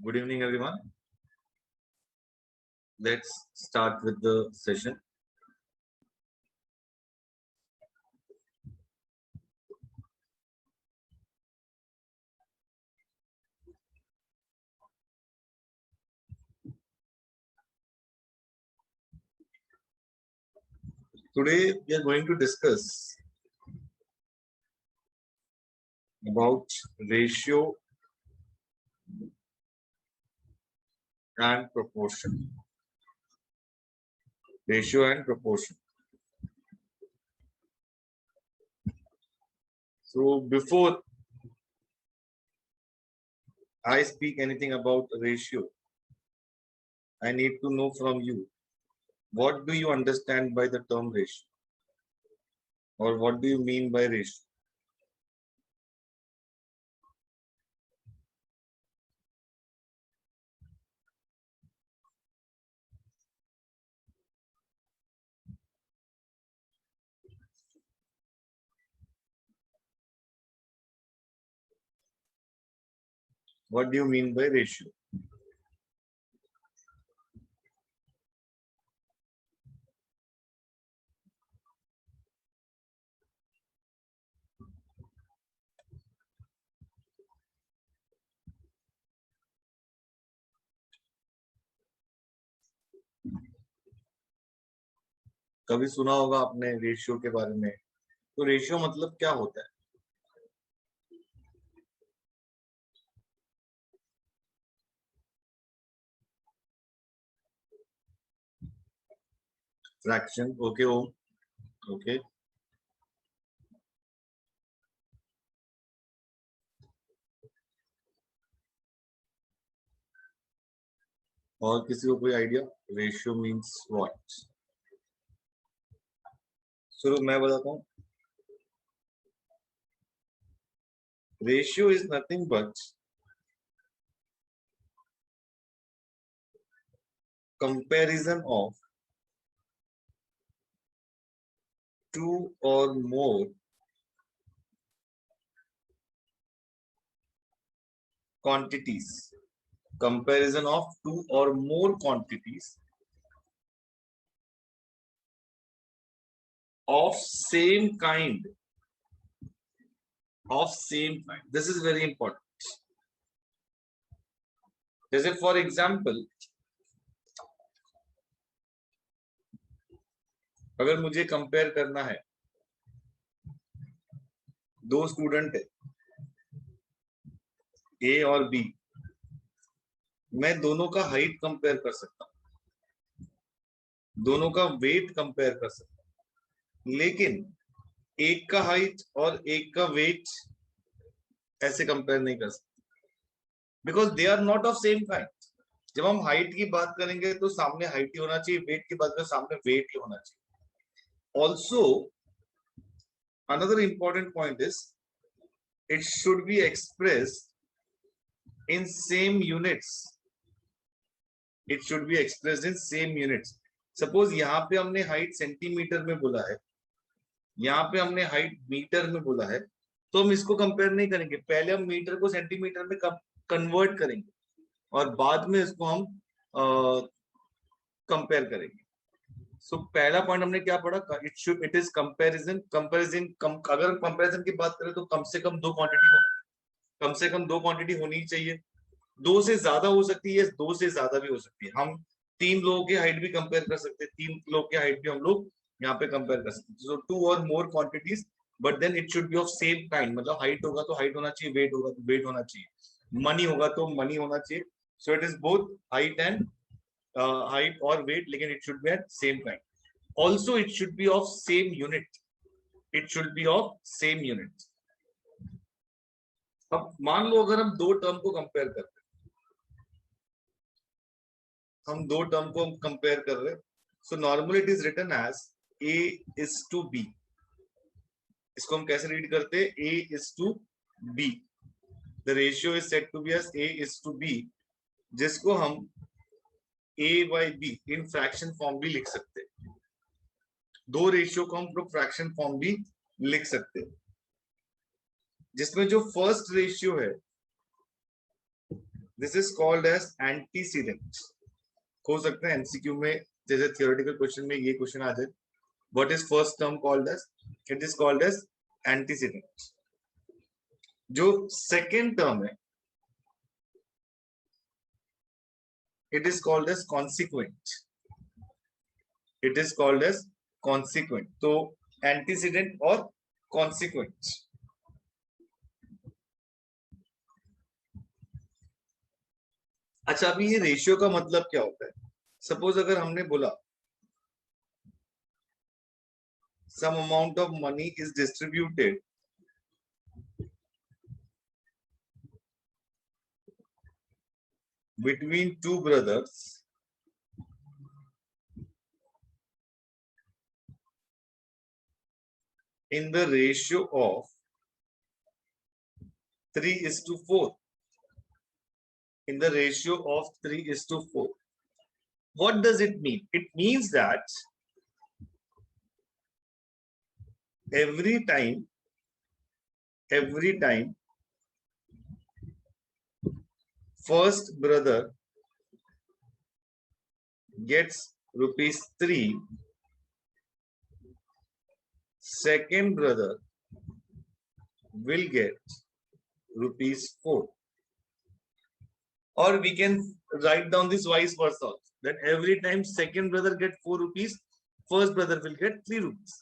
Good evening, everyone. Let's start with the session. Today, we are going to discuss about ratio and proportion. Ratio and proportion. So, before I speak anything about ratio, I need to know from you, what do you understand by the term ratio? Or what do you mean by ratio? What do you mean by ratio? कभी सुना होगा आपने ratio के बारे में? तो ratio मतलब क्या होता है? फ्रैक्शन. ओके ओम. ओके. और किसी को कोई आइडिया? Ratio means what? शुरू मैं बताता हूँ. Ratio is nothing but comparison of two or more quantities. Comparison of two or more quantities of same kind. Of same kind. This is very important. जैसे for example, अगर मुझे compare करना है, दो स्टूडेंट है ए और बी, मैं दोनों का हाइट कंपेयर कर सकता हूं, दोनों का वेट कंपेयर कर सकता हूं, लेकिन एक का हाइट और एक का वेट ऐसे कंपेयर नहीं कर सकते, because they are not of same kind. जब हम हाइट की बात करेंगे तो सामने हाइट ही होना चाहिए, वेट की बात करें सामने वेट ही होना चाहिए. Also, another important point is it should be expressed in same units. It should be expressed in same units. Suppose यहाँ पे हमने हाइट सेंटीमीटर में बोला है, यहाँ पे हमने हाइट मीटर में बोला है, तो हम इसको कंपेयर नहीं करेंगे. पहले हम मीटर को सेंटीमीटर में कन्वर्ट करेंगे और बाद में इसको हम कंपेयर करेंगे. सो पहला पॉइंट हमने क्या पढ़ा? It is comparison. अगर हम कंपैरिजन की बात करें तो कम से कम दो क्वांटिटी होनी चाहिए. दो से ज्यादा हो सकती है, दो से ज्यादा भी हो सकती है. हम तीन लोगों की हाइट भी कंपेयर कर सकते हैं, तीन लोगों की हाइट भी हम लोग यहाँ पे कंपेयर कर सकते हैं. So two or more quantities, but then it should be of same kind. मतलब हाइट होगा तो हाइट होना चाहिए, वेट होगा तो वेट होना चाहिए, मनी होगा तो मनी होना चाहिए. So it is both height and height or weight, लेकिन it should be at same kind. Also, it should be of same unit. It should be of same unit. अब मान लो अगर हम दो टर्म को कंपेयर करते हैं, हम दो टर्म को कंपेयर कर रहे हैं, so normally it is written as a is to b. इसको हम कैसे रीड करते हैं? a is to b. The ratio is said to be as a is to b, जिसको हम a by b in fraction form भी लिख सकते हैं. दो रेशियो को हम फ्रैक्शन फॉर्म भी लिख सकते हैं, जिसमें जो फर्स्ट रेशियो है this is called as antecedent. हो सकता है एमसीक्यू में जैसे थियोरेटिकल क्वेश्चन में ये क्वेश्चन आ जाए, what is first term called as? It is called as antecedent. जो सेकेंड टर्म है it is called as consequent. It is called as consequent. तो एंटीसीडेंट और कॉन्सिक्वेंट। अच्छा, अभी ये रेशियो का मतलब क्या होता है? सपोज अगर हमने बोला some amount of money is distributed between two brothers in the ratio of 3:4. In the ratio of 3:4. What does it mean? It means that every time first brother gets ₹3, second brother will get ₹4. Or we can write down this vice versa, that every time second brother get ₹4, first brother will get ₹3.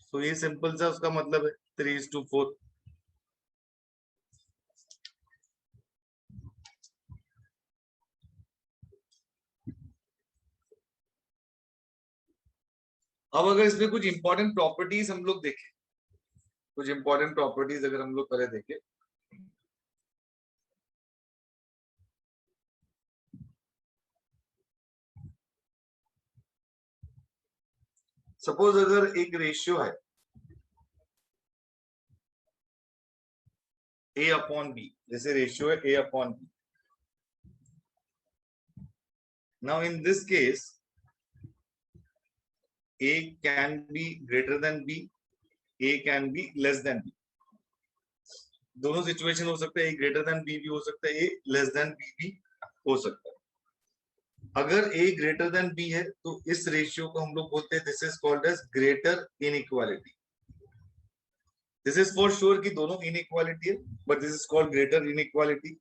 So ये simple सा उसका मतलब है 3:4। अब अगर इसमें कुछ important properties हम लोग देखें, कुछ इंपॉर्टेंट प्रॉपर्टीज अगर हम लोग पहले देखें, सपोज अगर एक रेशियो है A/B, जैसे रेशियो है A/B। Now in this case A can be greater than B, A can be less than B। दोनों सिचुएशन हो सकते हैं, A greater than B भी हो सकता है, A less than B भी हो सकता है। अगर A greater than B है तो इस रेशियो को हम लोग बोलते हैं this is called as greater inequality. This is for sure कि दोनों इनइक्वालिटी है, but this is called greater inequality.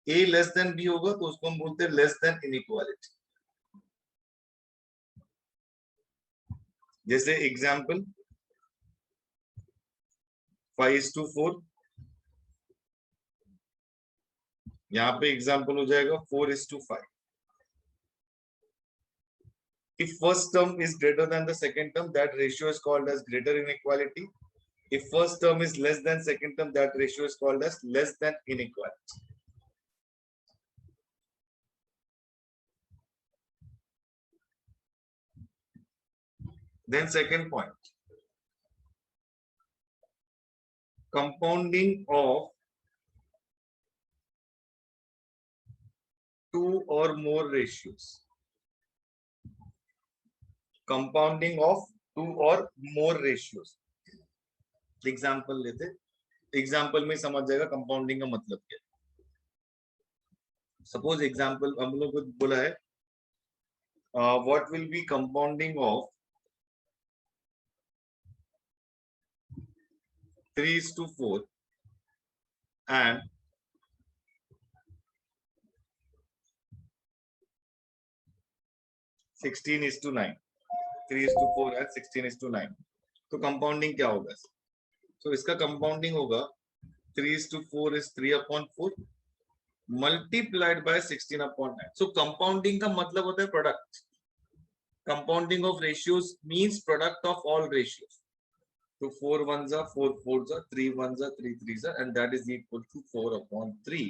A less than B होगा तो उसको हम बोलते हैं लेस देन इनइक्वालिटी। जैसे एग्जाम्पल 5:4, यहाँ पे एग्जाम्पल हो जाएगा 4:5। If first term is greater than the second term, that ratio is called as greater inequality. If first term is less than second term, that ratio is called as less than inequality. Then second point, compounding of two or more ratios. Compounding of two or more ratios. Example लेते, example में समझ जाएगा compounding का मतलब क्या है। Suppose example हम लोग को बोला है what will B compounding of 3:4 and 16:9। 3:4 and 16:9। तो कंपाउंडिंग क्या होगा? तो इसका कंपाउंडिंग होगा 3:4 is 3/4 multiplied by 16/9। So compounding का मतलब होता है product. Compounding of ratios means product of all ratios. तो 4 1s are 4 4s are 3 1s are 3 3s are, and that is equal to 4/3।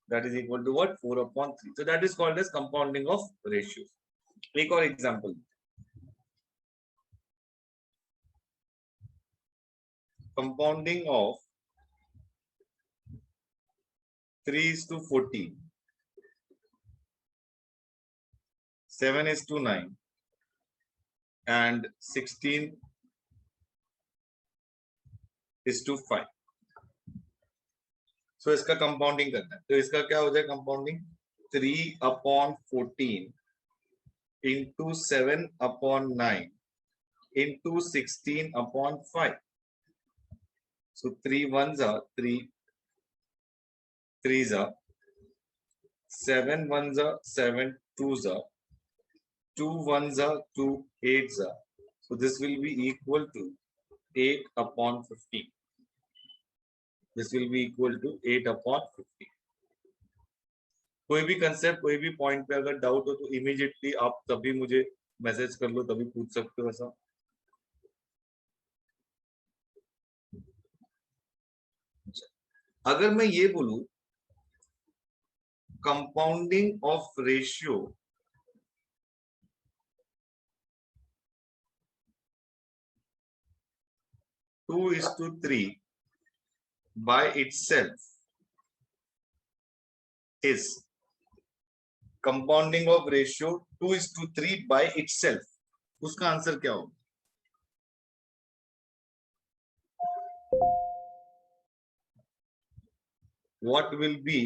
that is equal to what? 4/3। so that is called as compounding of ratios। एक और example, compounding of 3:14, 7:9 and 16:5। तो इसका compounding करना है, तो इसका क्या हो जाए compounding 3/14 into 7/9 into 16/5. So 3 ones are 3 threes are 7 ones are 7 twos are 2 ones are 2 eights are. So this will be equal to 8/15. This will be equal to 8/15. कोई भी कंसेप्ट कोई भी पॉइंट पे अगर डाउट हो तो इमीडिएटली आप तभी मुझे मैसेज कर लो, तभी पूछ सकते हो ऐसा। अगर मैं ये बोलूं compounding of ratio two is to 3 by itself is compounding of ratio 2 is to 3 by itself, उसका आंसर क्या होगा? What will be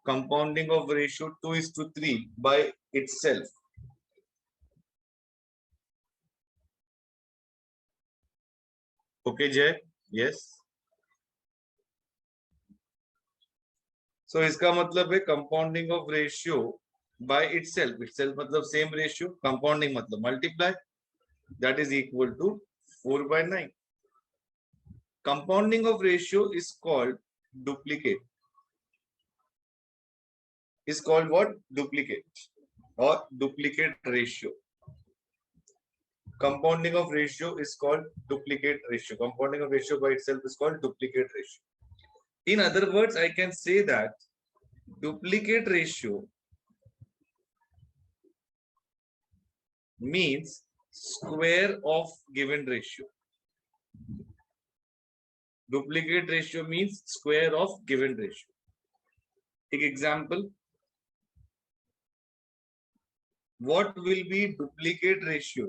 compounding of ratio 2 is to 3 by itself? Okay Jay, yes. So इसका मतलब है compounding of ratio by itself, itself मतलब same ratio, compounding मतलब multiply, that is equal to 4/9. Compounding of ratio is called duplicate, is called what? Duplicate or duplicate ratio. Compounding of ratio is called duplicate ratio. Compounding of ratio by itself is called duplicate ratio. In other words, I can say that duplicate ratio means square of given ratio. Duplicate ratio means square of given ratio. Take example. What will be duplicate ratio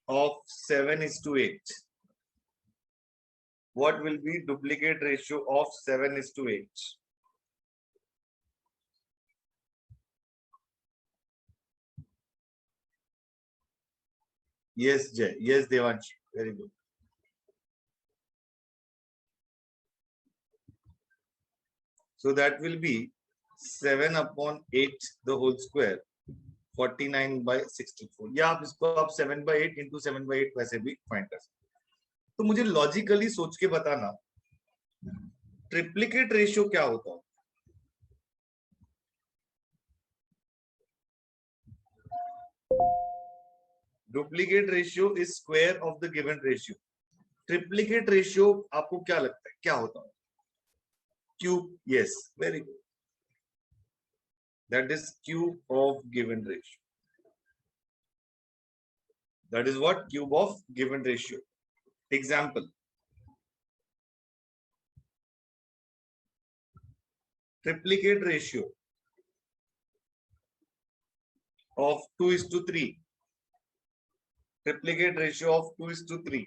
of 7:8? What will be duplicate ratio of 7:8? Yes, Jay. Yes, Devanshi. Very good. So that will be 7/8 the whole square, 49/64. या आप इसको आप 7/8 into 7/8 वैसे भी find कर सकते। तो मुझे लॉजिकली सोच के बताना ट्रिप्लिकेट रेशियो क्या होता है? Duplicate ratio is square of the given ratio. Triplicate ratio आपको क्या लगता है क्या होता है? Cube, yes, very good, that is cube of given ratio. That is what? Cube of given ratio. Example. Triplicate ratio of 2:3. Triplicate ratio of 2:3.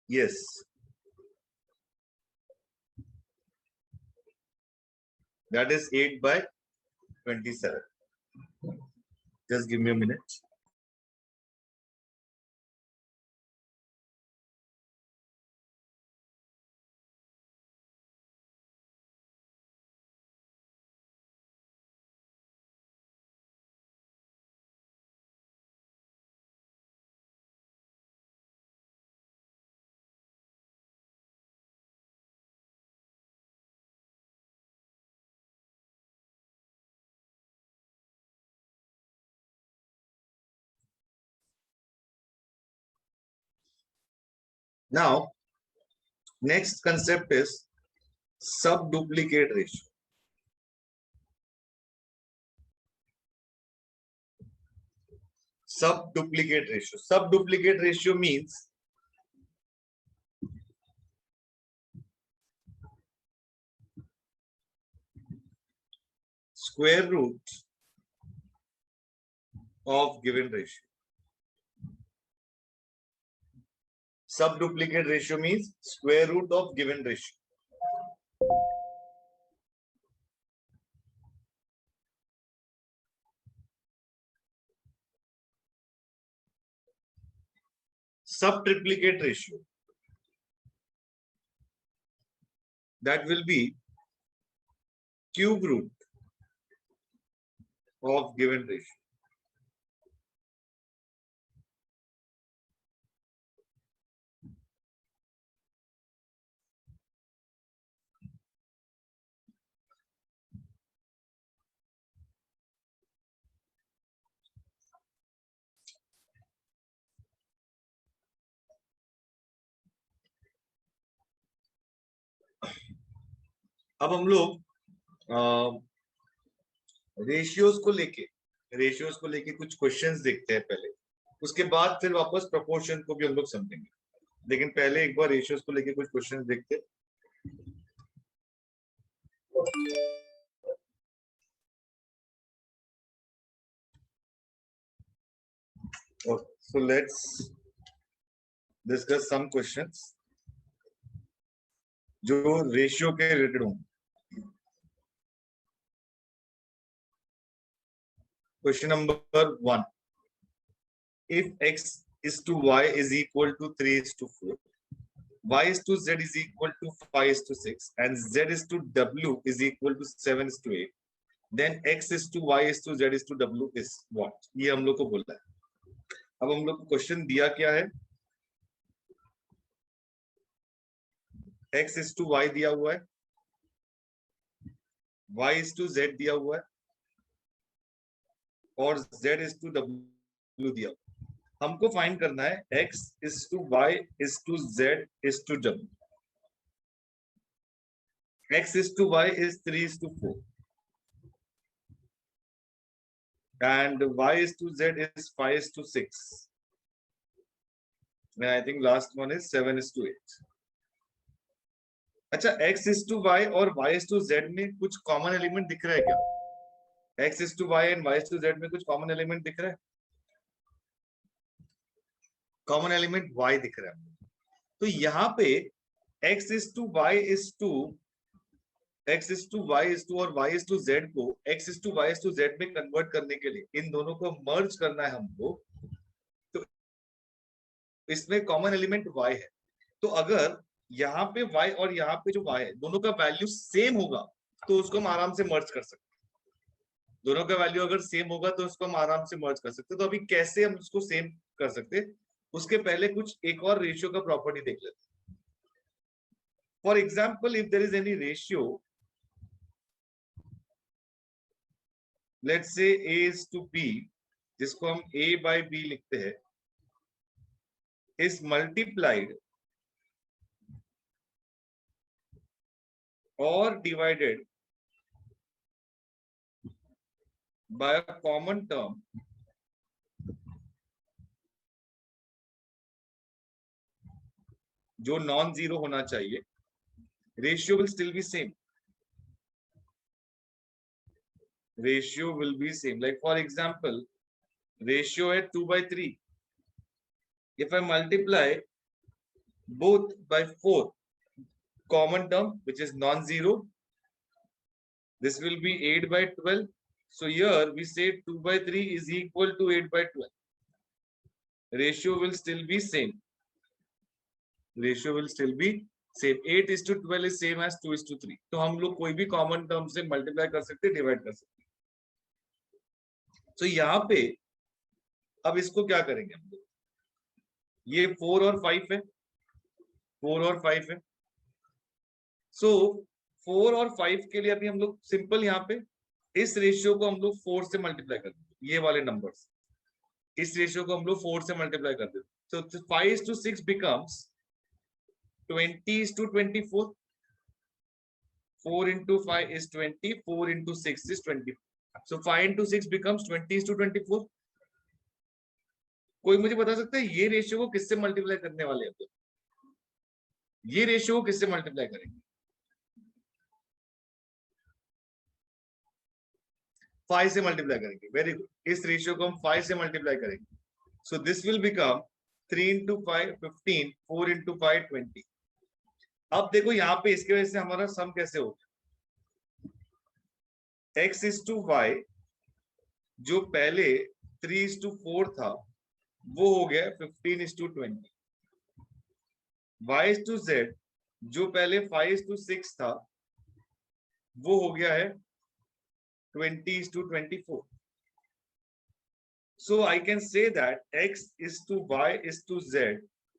Yes. That is 8/27. Just give me a minute. Now, next concept is subduplicate ratio. Subduplicate ratio. Subduplicate ratio means square root of given ratio. Subduplicate ratio means square root of given ratio. Subtriplicate ratio, that will be cube root of given ratio. अब हम लोग ratios को लेके कुछ questions देखते हैं पहले, उसके बाद फिर वापस प्रोपोर्शन को भी हम लोग समझेंगे, लेकिन पहले एक बार रेशियोज को लेके कुछ क्वेश्चंस देखते हैं. Okay, so let's discuss some questions जो रेशियो के रिलेटेड हों. Question number 1. If x is to y is equal to 3:4, y is to z is equal to 5:6, and z is to w is equal to 7:8, then x is to y is to z is to w is what? ये हम लोग को बोला है. अब हम लोग को क्वेश्चन दिया क्या है? x is to y दिया हुआ है, y is to z दिया हुआ है, और z is to w दिया हुआ है. हमको फाइंड करना है x is to y is to z is to w. x is to y is 3:4 and y is to z is 5:6, and I think last one is 7:8. अच्छा, x is to y और y is to z में कुछ common element दिख रहा है क्या? x is to y and y is to z में कुछ कॉमन एलिमेंट दिख रहा है? कॉमन एलिमेंट y दिख रहा है. तो यहाँ पे x is to y is to और y is to z को x is to y is to z में कन्वर्ट करने के लिए इन दोनों को मर्ज करना है हमको. तो इसमें कॉमन एलिमेंट y है. तो अगर यहाँ पे y और यहाँ पे जो y है दोनों का वैल्यू सेम होगा तो उसको हम आराम से मर्ज कर सकते हैं. दोनों का वैल्यू अगर सेम होगा तो उसको हम आराम से मर्ज कर सकते हैं. तो अभी कैसे हम उसको सेम कर सकते हैं, उसके पहले कुछ एक और रेशियो का प्रॉपर्टी देख लेते हैं. For example, if there is any ratio, let's say a is to b, जिसको हम a by b लिखते हैं, is multiplied or divided by a common term जो नॉन जीरो होना चाहिए, ratio will still be same. Ratio will be same. Like for example, ratio at 2/3. If I multiply both by 4, common term which is non-zero, this will be 8/12. So here we say 2/3 is equal to 8/12. Ratio will still be same. Ratio will still be same. 8:12 is same as 2:3. तो हम लोग कोई भी common term से multiply कर सकते, divide कर सकते. तो यहाँ पे अब इसको क्या करेंगे हम लोग? ये 4 और 5 है, 4 और 5 है. सो 4 और 5 के लिए अभी हम लोग सिंपल यहाँ पे इस रेशियो को हम लोग 4 से मल्टीप्लाई कर देते. ये वाले नंबर्स, इस रेशियो को हम लोग 4 से मल्टीप्लाई कर देते. तो 5:6 becomes 20:24. 4 into 5 is 20. 4 into 6 is 20. So 5 into 6 becomes 20:24. कोई मुझे बता सकता है ये रेशियो को किससे मल्टीप्लाई करने वाले हैं? ये रेशियो को किससे मल्टीप्लाई करेंगे? 5 से मल्टीप्लाई करेंगे, वेरी गुड, इस रेशियो को हम 5 से मल्टीप्लाई करेंगे, so this will become 3 into 5 15, 4 into 5 20। अब देखो यहाँ पे इसके वजह से हमारा सम कैसे हो गया, x is to y जो पहले 3 is to 4 था वो हो गया 15 is to 20, y is to z जो पहले 5 is to 6 था वो हो गया है 20 is to 24। So I can say that x is to y is to z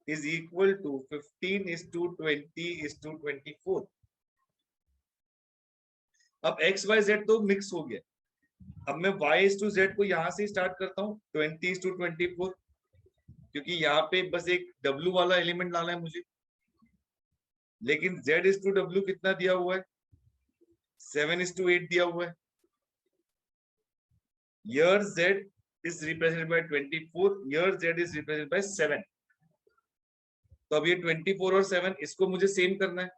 is equal to 15 is to 20 is to 24। अब x y z तो mix हो गया, अब मैं y is to z को यहां से स्टार्ट करता हूं 20 is to 24, क्योंकि यहाँ पे बस एक w वाला एलिमेंट लाना है मुझे, लेकिन z is to w कितना दिया हुआ है 7 is to 8 दिया हुआ है। Here z is represented by 24, here z is represented by 7। तो अब ये 24 और 7 इसको मुझे सेम करना है,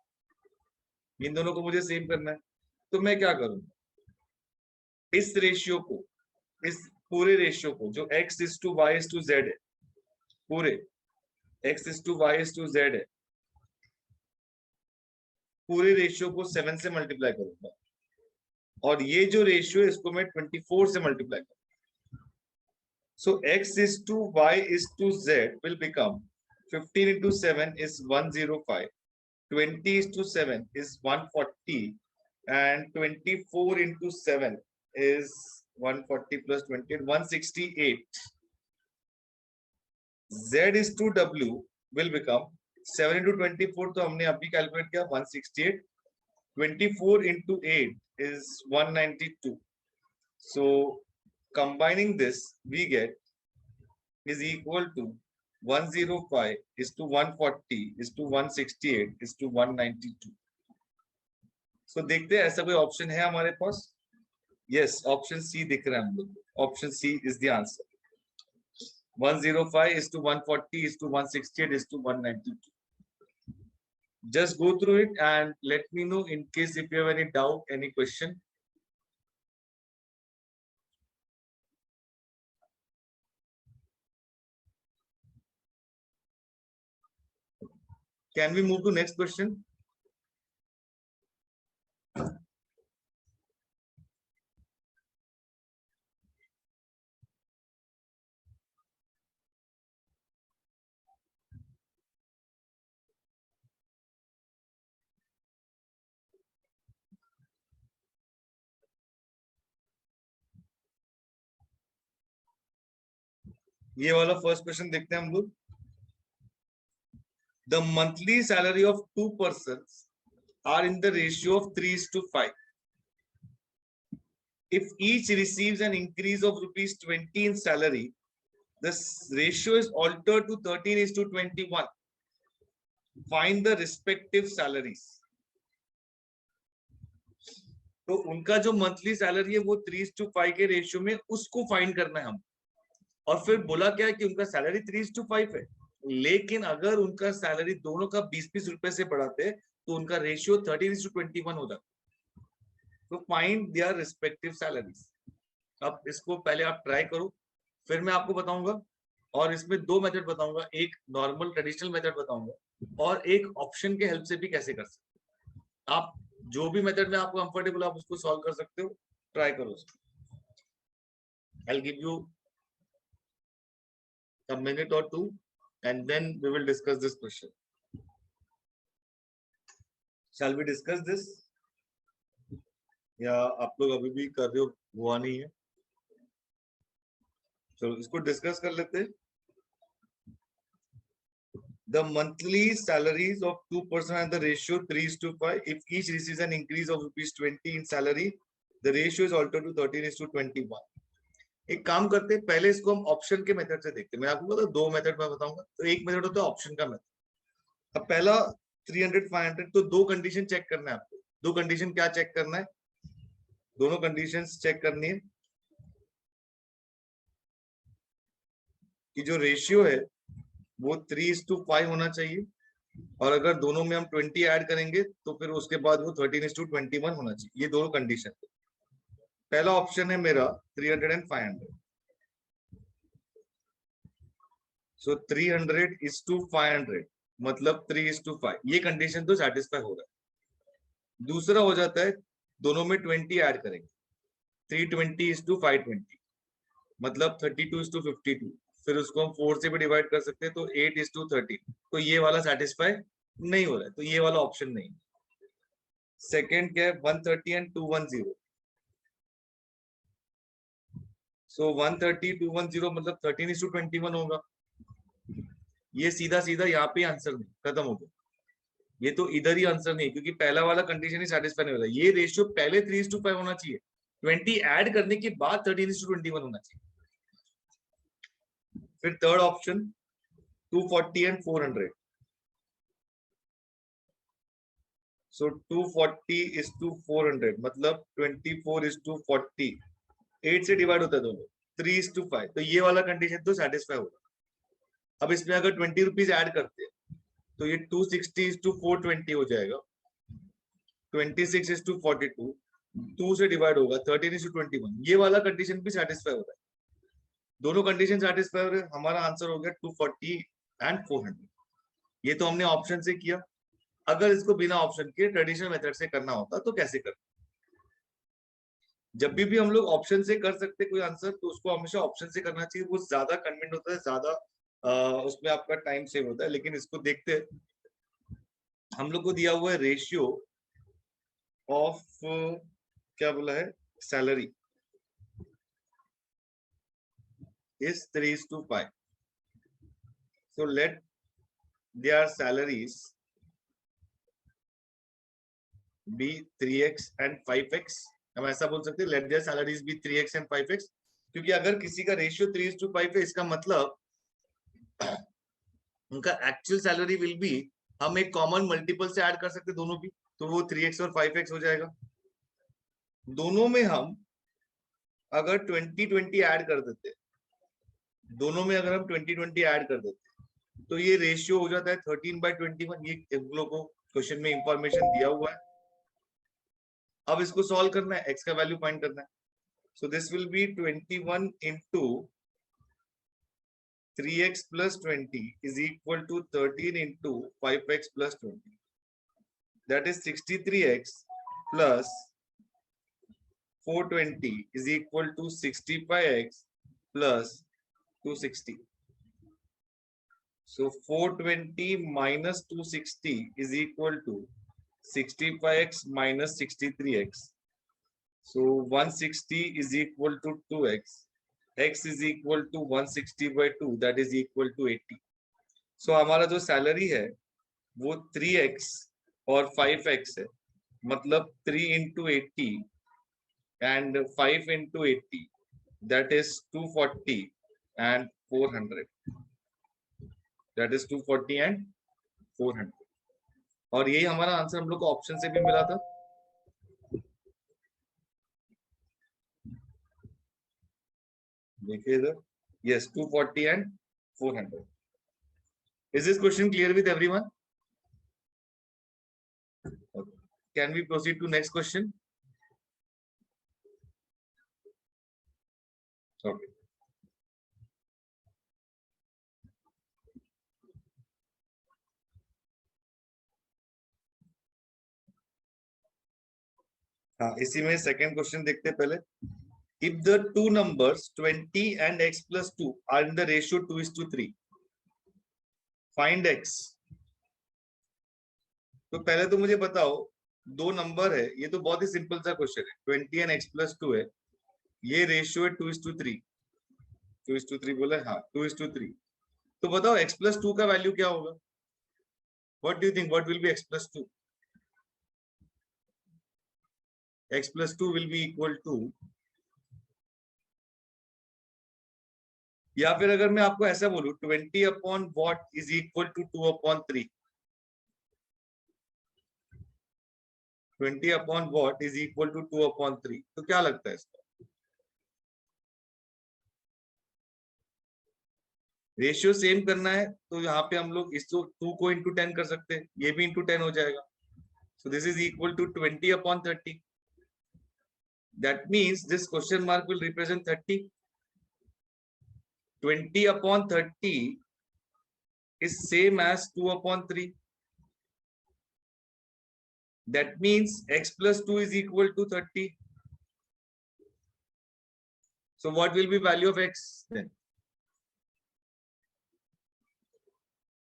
इन दोनों को मुझे सेम करना है, तो मैं क्या करूंगा, इस रेशियो को, इस पूरे रेशियो को जो x is to y is to z है, पूरे x is to y is to z है, पूरे रेशियो को 7 से मल्टीप्लाई करूंगा, और ये जो रेशियो है इसको मैं 24 से मल्टीप्लाई करूंगा। So x is to y is to z will become 15 into 7 is 105, 20 is to 7 is 140, and 24 into 7 is 140 plus 20 168। z is to w will become 7 into 24 तो हमने अभी कैलकुलेट किया 168, 24 into 8 is 192। So combining this we get is equal to 105 is to 140 is to 168 is to 192। so देखते हैं ऐसा कोई option है हमारे पास, यस ऑप्शन सी दिख रहा है हम लोग, option C is the answer, 105 is to 140 is to 168 is to 192। just go through it and let me know in case if you have any doubt, any question। Can we move to next question? ये वाला first question देखते हैं हम लोग। The monthly salary of 2 persons are in the ratio of 3:5. If each receives an increase of rupees 20 in salary, the ratio is altered to 13:21. Find the respective salaries. तो उनका जो monthly salary है वो 3:5 के रेशियो में उसको find करना है हम, और फिर बोला क्या है कि उनका सैलरी 3:5 है, लेकिन अगर उनका सैलरी दोनों का 20-20 रुपए से बढ़ाते तो उनका रेशियो 13:21 हो जाता। तो फाइंड देयर रिस्पेक्टिव सैलरीज। अब इसको पहले आप ट्राई करो, फिर मैं आपको बताऊंगा, और इसमें दो मेथड बताऊंगा, एक नॉर्मल ट्रेडिशनल मेथड बताऊंगा और एक ऑप्शन के हेल्प से भी कैसे कर सकते। आप जो भी मेथड में आपको कंफर्टेबल आप उसको सॉल्व कर सकते हो, ट्राई करो उसको। I'll give you a minute or two and then we will discuss this question. Shall we discuss this? या आप लोग अभी भी कर रहे हो, हुआ नहीं है? चलो इसको डिस्कस कर लेते हैं। The monthly salaries of 2 persons and the ratio 3:5. If each receives an increase of rupees 20 in salary, the ratio is altered to 13:21. एक काम करते हैं, पहले इसको हम ऑप्शन के मेथड से देखते हैं। मैं आपको बता दो मेथड मैं बताऊंगा, तो एक मेथड होता है ऑप्शन का मेथड। अब पहला 300 500, तो दो कंडीशन चेक करना है आपको। दो कंडीशन क्या चेक करना है, दोनों कंडीशंस चेक करनी है कि जो रेशियो है वो 3:5 होना चाहिए, और अगर दोनों में हम 20 ऐड करेंगे तो फिर उसके बाद वो 13:21 होना चाहिए। ये दोनों कंडीशन। पहला ऑप्शन है मेरा 300 एंड 500. सो 300 इज टू 500 मतलब 3:5. ये कंडीशन तो सेटिस्फाई हो रहा है. दूसरा हो जाता है दोनों में 20 ऐड करेंगे. 320 इज टू 520 मतलब 32 इज टू 52. फिर उसको हम 4 से भी डिवाइड कर सकते हैं तो 8 इज टू 13. तो ये वाला सेटिस्फाई नहीं हो रहा है, तो ये वाला ऑप्शन नहीं. सेकेंड क्या है 130 एंड 210. सो 130 210 मतलब 13 इज टू 21 होगा. ये सीधा सीधा यहाँ पे आंसर नहीं, खत्म हो गया. ये तो इधर ही आंसर नहीं क्योंकि पहला वाला कंडीशन ही सेटिस्फाई नहीं हो रहा. ये रेशियो पहले 3:5 होना चाहिए. 20 ऐड करने के बाद 13:21 होना चाहिए. फिर third option 240 and 400. So 240 is to 400 मतलब 24 इज टू 40. 8 से डिवाइड होता है दोनों. 3:5 तो ये वाला कंडीशन तो सेटिस्फाई होगा. अब इसमें अगर 20 रुपीज ऐड करते हैं तो ये 260 इज टू 420 हो जाएगा. 26 इज टू 42. 2 से डिवाइड होगा 13 इज टू 21. ये वाला कंडीशन भी सेटिस्फाई हो रहा है. दोनों कंडीशन सेटिस्फाई हो रहे हैं. हमारा आंसर हो गया 240 एंड 400. ये तो हमने ऑप्शन से किया. अगर इसको बिना ऑप्शन के ट्रेडिशनल मेथड से करना होता तो कैसे करते. जब भी हम लोग ऑप्शन से कर सकते कोई आंसर तो उसको हमेशा ऑप्शन से करना चाहिए. वो ज्यादा कन्वीनियंट होता है, ज्यादा उसमें आपका टाइम सेव होता है. लेकिन इसको देखते हम लोग को दिया हुआ है रेशियो ऑफ क्या बोला है salary is 3:5. So let their salaries be 3x and 5x. हम ऐसा बोल सकते हैं let their salaries be 3x and 5x. क्योंकि अगर किसी का रेशियो 3:5 है इसका मतलब उनका एक्चुअल सैलरी विल बी, हम एक कॉमन मल्टीपल से ऐड कर सकते दोनों भी, तो वो 3x और 5x हो जाएगा. दोनों में हम अगर 20-20 ऐड कर देते, दोनों में अगर हम 20-20 ऐड कर देते तो ये रेशियो हो जाता है 13/21. ये हम लोग को क्वेश्चन में इंफॉर्मेशन दिया हुआ है. अब इसको सॉल्व करना है, x का वैल्यू फाइंड करना है. So this will be 21 into 3x plus 20 is equal to 13 into 5x plus 20. That is 63x plus 420 is equal to 65x plus 260. So 420 minus 260 is equal to 65x minus 63x. So 160 is equal to 2x. X is equal to 160/2, that is equal to 80. So हमारा जो salary है वो 3x और 5x है. मतलब 3 into 80 and 5 into 80, that is 240 and 400. That is 240 and 400. और यही हमारा आंसर हम लोग को ऑप्शन से भी मिला था. देखिए इधर, yes 240 and 400. Is this question clear with everyone? Okay. Can we proceed to next question? Okay. हाँ, इसी में सेकेंड क्वेश्चन देखते पहले. If the two numbers 20 and x plus 2 are in the ratio 2:3, find x. तो पहले तो मुझे बताओ, दो नंबर है, ये तो बहुत ही सिंपल सा क्वेश्चन है. 20 and x plus 2 है, ये रेशियो है 2:3. 2:3 बोला है, हाँ 2:3. तो बताओ x plus 2 का वैल्यू क्या होगा. What do you think? What will be x plus 2? X plus 2 will be equal to, या फिर अगर मैं आपको ऐसा बोलूं 20 upon what is equal to 2/3. 20 upon what is equal to 2/3. तो क्या लगता है इसका रेशियो सेम करना है तो यहाँ पे हम लोग इसको 2 को इंटू 10 कर सकते हैं, ये भी इंटू 10 हो जाएगा. So this is equal to 20/30. That means this question mark will represent 30. 20 upon 30 is same as 2 upon 3. That means x plus 2 is equal to 30. So what will be value of x then?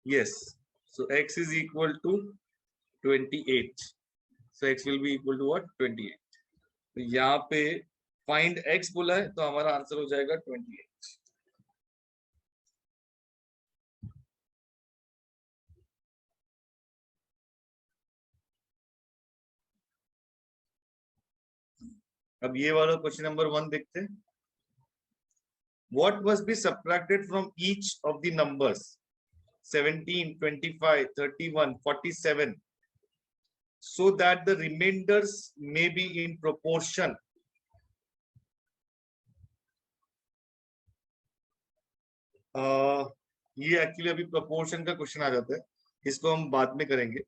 Yes. So x is equal to 28. So x will be equal to what? 28. तो यहाँ पे find x बोला है तो हमारा answer हो जाएगा 28. अब ये वाला क्वेश्चन नंबर 1 देखते हैं. What must be subtracted from each of the numbers 17, 25, 31, 47 so that the remainders may be in proportion? ये एक्चुअली अभी प्रोपोर्शन का क्वेश्चन आ जाता है, इसको हम बाद में करेंगे.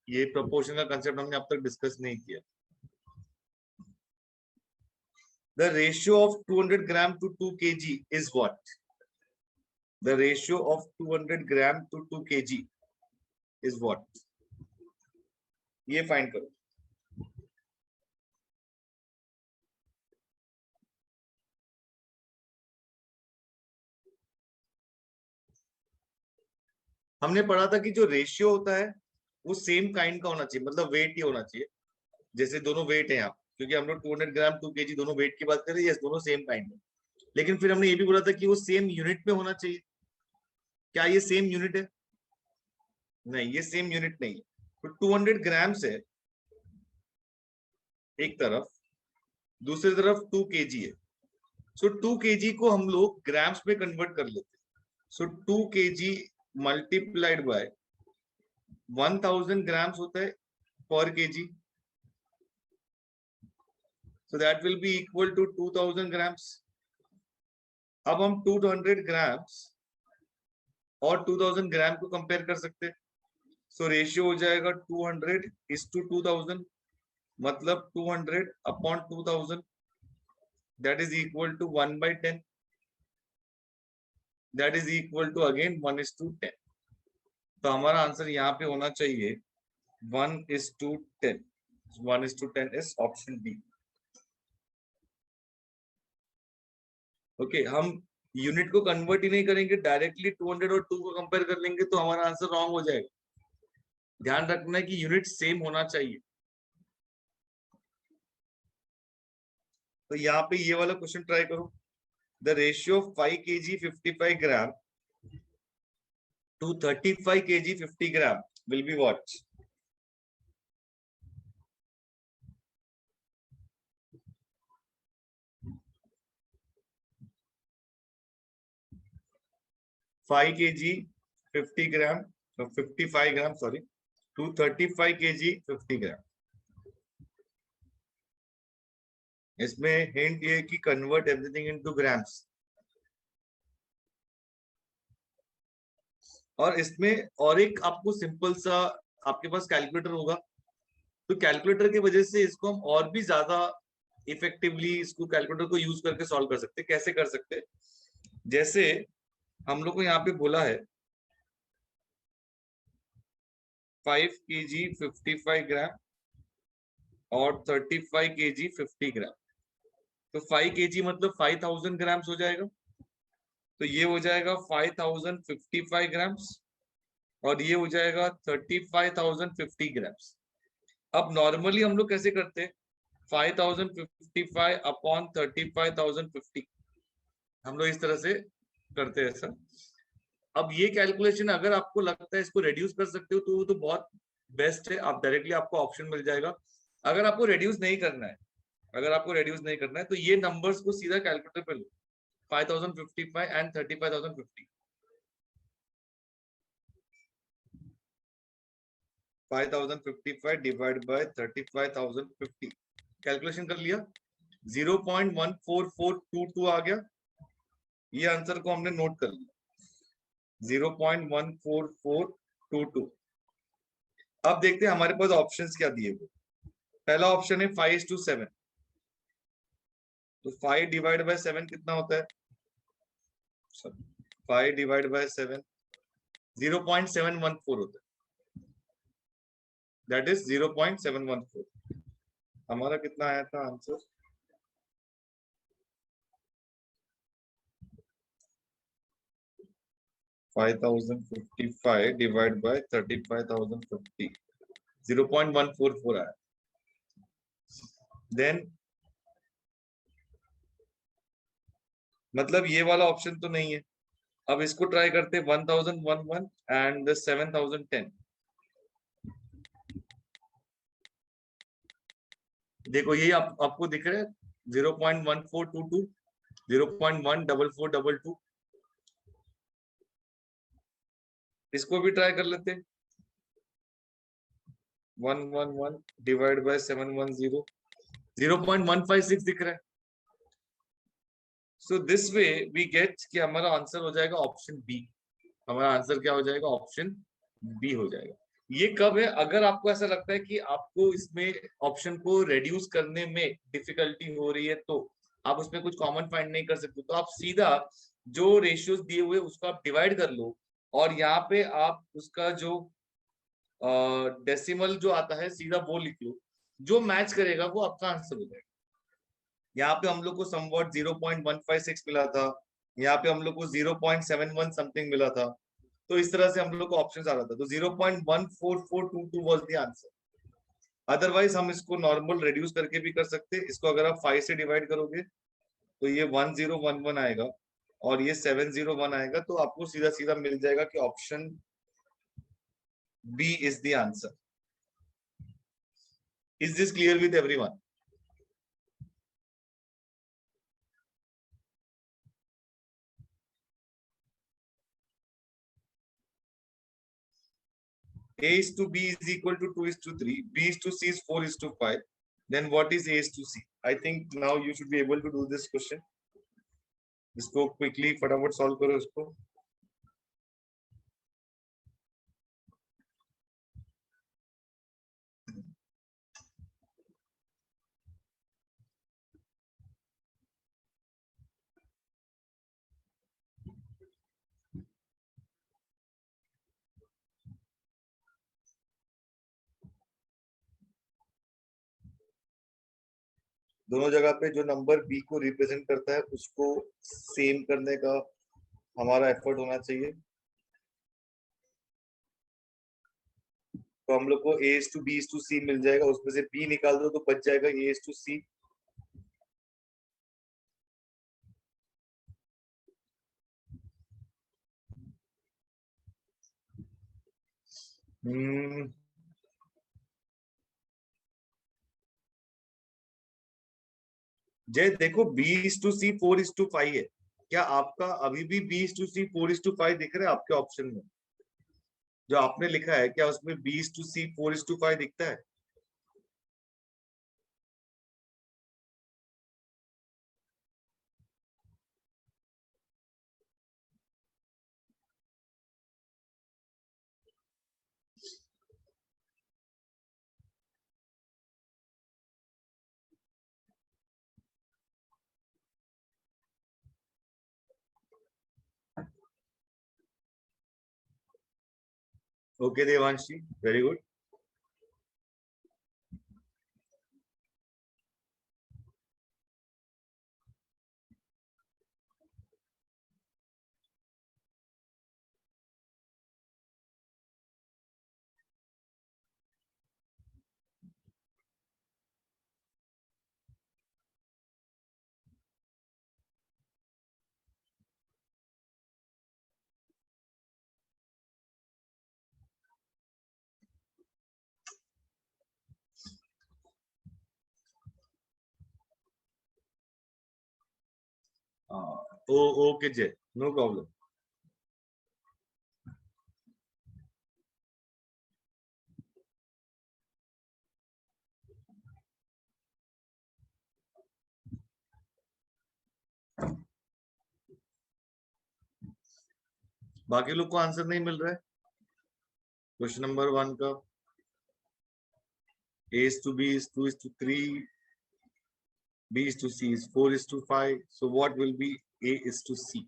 ये प्रोपोर्शन का कंसेप्ट हमने अब तक डिस्कस नहीं किया. The ratio of 200 gram to 2 kg is what? The ratio of 200 gram to 2 kg is what? ये फाइंड करो. हमने पढ़ा था कि जो रेशियो होता है वो सेम काइंड का होना चाहिए, मतलब वेट ही होना चाहिए. जैसे दोनों वेट है यहाँ, क्योंकि हम लोग 200 ग्राम 2 kg दोनों वेट की बात कर रहे हैं. यस, दोनों सेम काइंड है. लेकिन फिर हमने ये भी बोला था कि वो सेम यूनिट में होना चाहिए. क्या ये सेम यूनिट है? नहीं, ये सेम यूनिट नहीं है. तो 200 ग्राम से एक तरफ, दूसरी तरफ 2 kg है. सो 2 kg को हम लोग ग्राम्स में कन्वर्ट कर लेते हैं. सो 2 kg मल्टीप्लाइड बाय 1000 ग्राम्स होता है पर kg. So that will be equal to 2000 grams. अब हम 200 grams और 2000 ग्राम को कंपेयर कर सकते हैं. सो रेशियो हो जाएगा 200:2000, मतलब 200 upon 2000, that is equal to 1/10. That is equal to again 1:10. तो हमारा आंसर यहाँ पे होना चाहिए 1:10. 1:10 is option B. ओके, हम यूनिट को कन्वर्ट ही नहीं करेंगे, डायरेक्टली 200 और 2 को कंपेयर कर लेंगे तो हमारा आंसर रॉन्ग हो जाएगा. ध्यान रखना है कि यूनिट सेम होना चाहिए. तो यहाँ पे ये वाला क्वेश्चन ट्राई करो. The ratio of 5 kg 55 gram to 35 kg 50 gram will be what? Five kg 50 gram, 55 gram sorry, to 35 kg 50 gram. इसमें हिंट ये कि कन्वर्ट एवरीथिंग इनटू ग्राम्स. और इसमें और एक आपको सिंपल सा, आपके पास कैलकुलेटर होगा तो कैलकुलेटर की वजह से इसको हम और भी ज्यादा इफेक्टिवली इसको कैलकुलेटर को यूज करके सॉल्व कर सकते. कैसे कर सकते? जैसे हम लोग को यहाँ पे बोला है 5 kg 55 ग्राम और 35 kg 50 ग्राम. तो 5 kg मतलब 5000 ग्राम्स हो जाएगा. तो ये हो जाएगा 5055 ग्राम्स और ये हो जाएगा 35,050 ग्राम्स. अब नॉर्मली हम लोग कैसे करते हैं? 5055 अपॉन 35,050 हम लोग इस तरह से करते हैं सर. अब ये कैलकुलेशन अगर आपको लगता है इसको रेड्यूस कर सकते हो तो वो तो बहुत बेस्ट है. आप डायरेक्टली आपको ऑप्शन मिल जाएगा. अगर आपको रेड्यूस नहीं करना है, अगर आपको रेड्यूस नहीं करना है तो ये नंबर्स को सीधा कैलकुलेटर पे लो. 5055 एंड 35,050. 5055 divide by 35,050. कैलकुलेशन कर लिया, 0.14422 आ गया. ये आंसर को हमने नोट कर लिया, 0.14422. अब देखते हैं हमारे पास ऑप्शंस क्या दिए हुए. पहला ऑप्शन है 5:7, तो 5 डिवाइड बाय 7 कितना होता है? 5 डिवाइड बाय 7 0.714 होता है, दैट इज 0.714। हमारा कितना आया था आंसर? 5055 डिवाइड बाय 35,050, 0.144 आया। देन मतलब ये वाला ऑप्शन तो नहीं है। अब इसको ट्राई करते 1011 एंड 7010। देखो यही आपको दिख रहा है 0.1422, 0.14422। इसको भी ट्राई कर लेते। 111 डिवाइड बाय 710, 0.156 दिख रहा है। So this way we get कि हमारा आंसर हो जाएगा ऑप्शन बी। हमारा आंसर क्या हो जाएगा? ऑप्शन बी हो जाएगा। ये कब है? अगर आपको ऐसा लगता है कि आपको इसमें ऑप्शन को रेड्यूस करने में डिफिकल्टी हो रही है, तो आप उसमें कुछ कॉमन फाइंड नहीं कर सकते, तो आप सीधा जो रेशियोज दिए हुए उसको आप डिवाइड कर लो, और यहाँ पे आप उसका जो डेसिमल जो आता है सीधा वो लिख लो, जो मैच करेगा वो आपका आंसर हो जाएगा। यहाँ पे हम लोग को समवॉट 0.156 मिला था, यहाँ पे हम लोग को 0.71 समथिंग मिला था, तो इस तरह से हम लोग को ऑप्शन आ रहा था, तो 0.14422 वाज द आंसर। अदरवाइज हम इसको नॉर्मल रिड्यूस करके भी कर सकते हैं। इसको अगर आप 5 से डिवाइड करोगे तो ये 1011 आएगा और ये 701 आएगा, तो आपको सीधा सीधा मिल जाएगा कि option B is the answer. Is this clear with everyone? A is to B is equal to 2 is to 3, B is to C is 4 is to 5, then what is A is to C? I think now you should be able to do this question. इसको quickly फटाफट solve करो इसको। दोनों जगह पे जो number B को represent करता है उसको सेम करने का हमारा एफर्ट होना चाहिए। तो हम लोग को A is to B is to C मिल जाएगा, उसमें से बी निकाल दो तो बच जाएगा ए इज टू सी। जय देखो B is to C 4 is to 5 है, क्या आपका अभी भी B is to C 4 is to 5 दिख रहा है आपके ऑप्शन में? जो आपने लिखा है क्या उसमें B is to C 4 is to 5 दिखता है? Okay Devanshi, very good. Oh okay Jay, no problem. बाकी लोग को आंसर नहीं मिल रहा है क्वेश्चन नंबर 1 का? A is to B is 2 is to 3, B is to C is 4 is to 5. So what will be A is to C?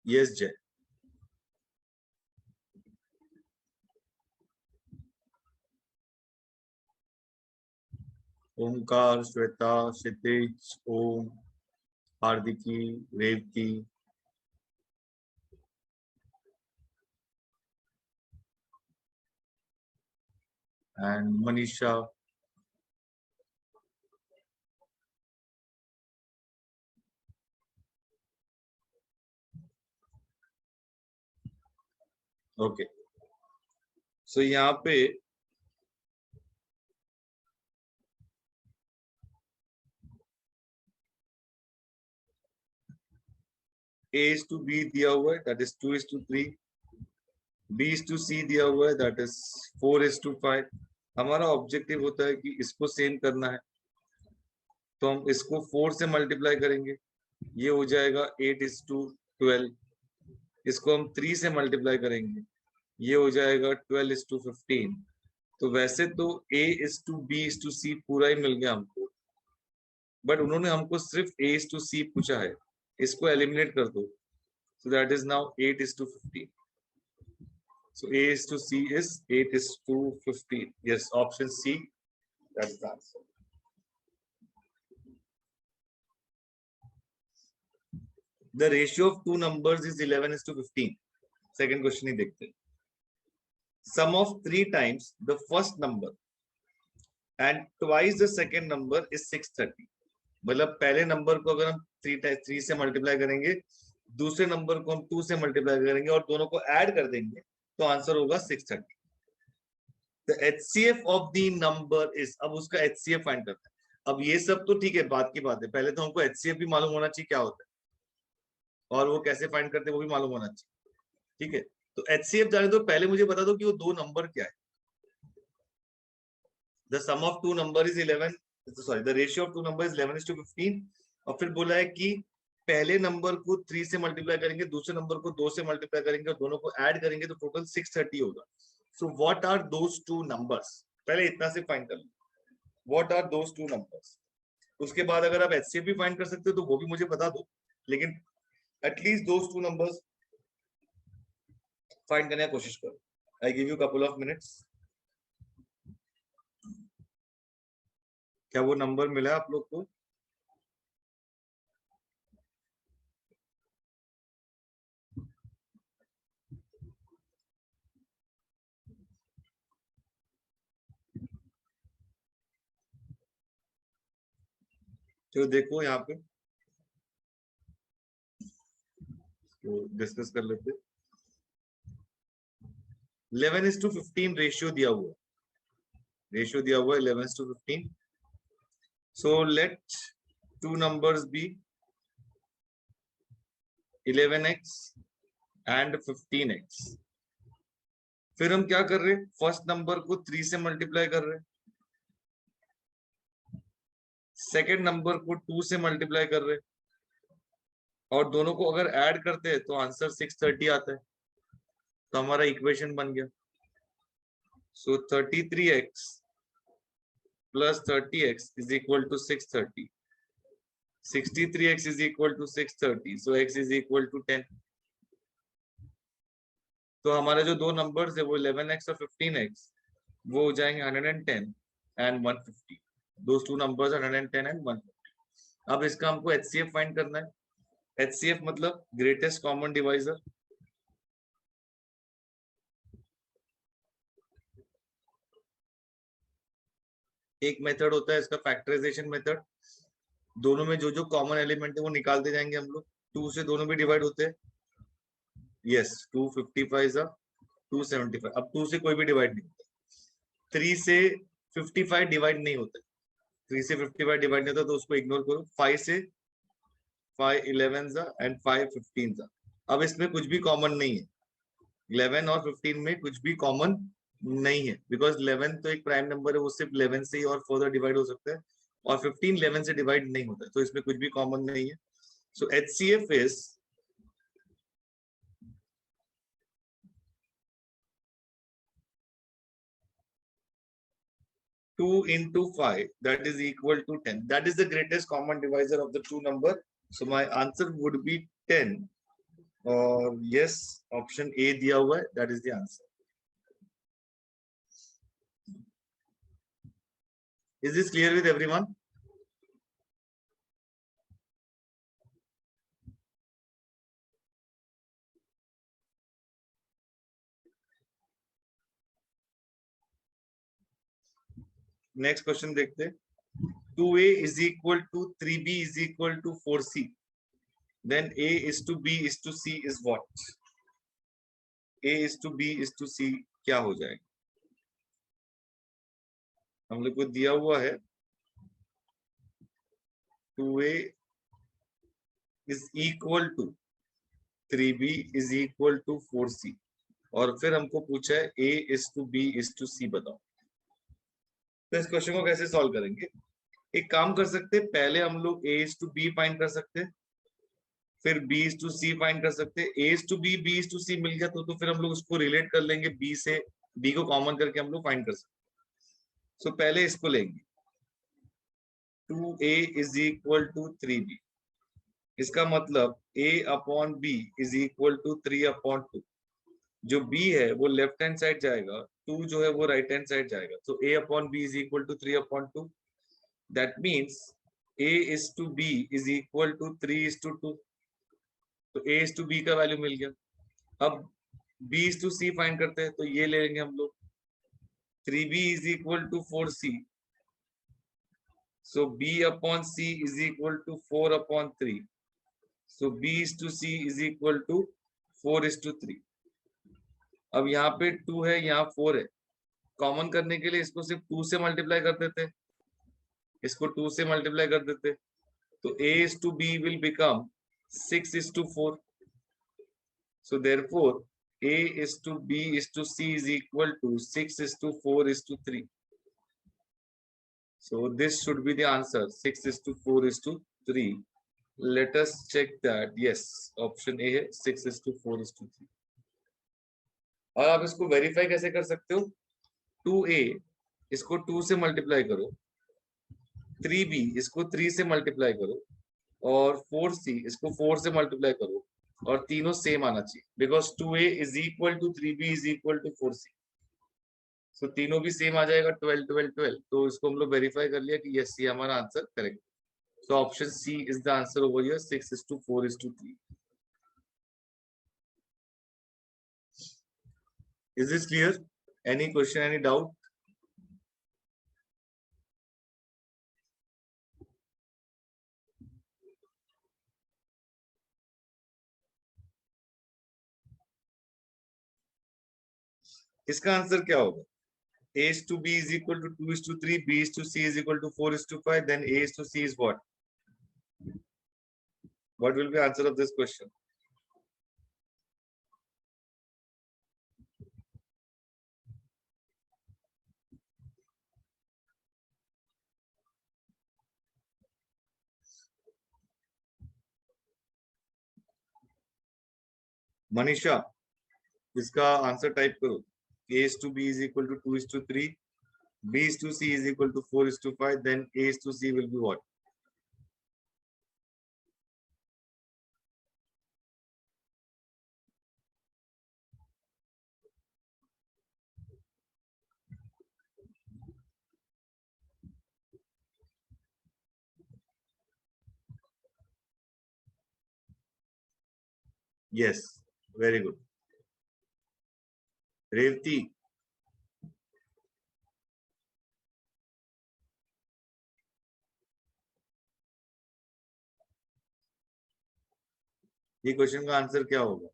Yes, Jay. Omkar, Shweta, Kshitij, Om, हार्दिकी, Revati, and Manisha. Okay. So यहाँ पे A is to B दिया हुआ है, that is 2 is to 3. B is to C दिया हुआ है, that is 4 is to 5. हमारा objective होता है कि इसको सेम करना है, तो हम इसको 4 से मल्टीप्लाई करेंगे, ये हो जाएगा 8 is to 12. इसको हम 3 से मल्टीप्लाई करेंगे, ये हो जाएगा 12 is to 15. तो वैसे तो A is to B is to C पूरा ही मिल गया हमको, बट उन्होंने हमको सिर्फ A is to C पूछा है, इसको एलिमिनेट कर दो. So that is now 8 is to 15. So A is to C is 8 is to 15. Yes, option C, that's the answer. The ratio of two numbers is 11 is to 15. Second question ही देखते हैं. Sum of 3 times the first number and twice the second number is 630. मतलब पहले number को अगर हम 3 से multiply करेंगे, दूसरे नंबर को हम 2 से मल्टीप्लाई करेंगे और दोनों को ऐड कर देंगे, तो आंसर होगा 630. The HCF of the number is, अब उसका HCF फाइंड करते हैं. अब ये सब तो ठीक है, बात की बात है, पहले तो हमको HCF भी मालूम होना चाहिए क्या होता है और वो कैसे फाइंड करते हैं वो भी मालूम होना चाहिए. ठीक है, तो HCF जाने दो, पहले मुझे बता दो कि वो दो नंबर क्या है. The sum of two number is 11, sorry, the ratio of two number is 11 is to 15. और फिर बोला है कि पहले नंबर को 3 से मल्टीप्लाई करेंगे, दूसरे नंबर को 2 से मल्टीप्लाई करेंगे और दोनों को ऐड करेंगे तो टोटल 630 होगा. So what are those two numbers? पहले इतना से फाइंड कर लो, what are those two numbers. उसके बाद अगर आप HCF भी फाइंड कर सकते हो तो वो भी मुझे बता दो, लेकिन एटलीस्ट दोस टू नंबर्स फाइंड करने की कोशिश करो. I give you couple of minutes. क्या वो नंबर मिला आप लोग को? तो देखो यहाँ पे तो डिस्कस कर लेते. 11 is to 15 रेशियो दिया हुआ है, 11 is to 15. So let two numbers be 11x and 15x. फिर हम क्या कर रहे हैं, फर्स्ट नंबर को 3 से मल्टीप्लाई कर रहे हैं, सेकेंड नंबर को 2 से मल्टीप्लाई कर रहे हैं और दोनों को अगर ऐड करते हैं तो आंसर 630 आता है. तो हमारा इक्वेशन बन गया. सो 33x plus 30x is equal to 630. 63x is equal to 630. So x is equal to 10. तो हमारे जो दो नंबर्स है वो 11x और 15x वो हो जाएंगे 110 and 150. Those two numbers are 110 and 150. अब इसका हमको HCF फाइंड करना है. HCF मतलब ग्रेटेस्ट कॉमन डिवाइजर. एक मेथड होता है इसका फैक्टराइजेशन मेथड. दोनों में जो जो कॉमन एलिमेंट है वो निकालते जाएंगे हम लोग. 2 से दोनों भी डिवाइड होते हैं. Yes, 255 is 275. अब 2 से कोई भी डिवाइड नहीं होता. 3 से 55 डिवाइड नहीं होता. 3 से 55 डिवाइड नहीं होता तो उसको इग्नोर करो. 5 से 5 11 एंड 5 15. अब इसमें कुछ भी कॉमन नहीं है. 11 और 15 में कुछ भी कॉमन नहीं है, बिकॉज 11 तो एक प्राइम नंबर है, वो सिर्फ 11 से ही और फर्दर डिवाइड हो सकता है और 15 11 से डिवाइड नहीं होता है, तो इसमें कुछ भी कॉमन नहीं है. So HCF is 2 into 5, that is equal to 10. That is the greatest common divisor of the two number. So my answer would be 10. Or yes, option A दिया हुआ है, that is the answer. Is this clear with everyone? Next question देखते. 2A is equal to 3B is equal to 4C. Then A is to B is to C is what? A is to B is to C क्या हो जाएगा? हम लोग को दिया हुआ है 2A is equal to 3B is equal to 4C और फिर हमको पूछा है A is to B is to C बताओ. तो इस क्वेश्चन को कैसे सॉल्व करेंगे? एक काम कर सकते हैं, पहले हम लोग A is to B find कर सकते हैं, फिर B is to C find कर सकते हैं. A is to B, B is to C मिल गया तो फिर हम लोग उसको रिलेट कर लेंगे B से, B को कॉमन करके हम लोग फाइंड कर सकते हैं. सो पहले इसको लेंगे 2A is equal to 3B. इसका मतलब A upon B is equal to 3 upon 2. जो B है वो लेफ्ट हैंड साइड जाएगा, 2 जो है वो राइट हैंड साइड जाएगा. तो A upon B is equal to 3 upon 2. That means A is to B is equal to 3 is to 2. तो A is to B का वैल्यू मिल गया. अब B is to C find करते हैं तो ये ले लेंगे हम लोग 3B is equal to 4C. So B upon C is equal to 4 upon 3. So B is to C is equal to 4 is to 3. अब यहाँ पे 2 है, यहाँ 4 है. कॉमन करने के लिए इसको सिर्फ 2 से मल्टीप्लाई कर देते, इसको 2 से मल्टीप्लाई कर देते, तो A is to B will become 6 is to 4. So therefore A is to B is to C is equal to 6 is to 4 is to 3. So this should be the answer, 6 is to 4 is to 3. Let us check that. Yes, option A है 6 is to 4 is to 3. और आप इसको verify कैसे कर सकते हो? 2A इसको 2 से मल्टीप्लाई करो, 3B इसको 3 से मल्टीप्लाई करो और 4C इसको 4 से मल्टीप्लाई करो और तीनों सेम आना चाहिए, because 2A is equal to 3B is equal to 4C. So तीनों भी सेम आ जाएगा 12 12 12. तो इसको हम लोग वेरीफाई कर लिया कि यस ये हमारा answer correct. So option C is the answer over here, 6 is to 4 is to 3. Is this clear? Any question, any doubt? इसका आंसर क्या होगा? A is to B is equal to 2 is to 3, B is to C is equal to 4 is to 5, then A is to C is what? What will be the answer of this question? Manisha, इसका answer type करो. A is to B is equal to 2 is to 3, B is to C is equal to 4 is to 5, then A is to C will be what? Yes, very good. Revathi, ये question का answer क्या होगा?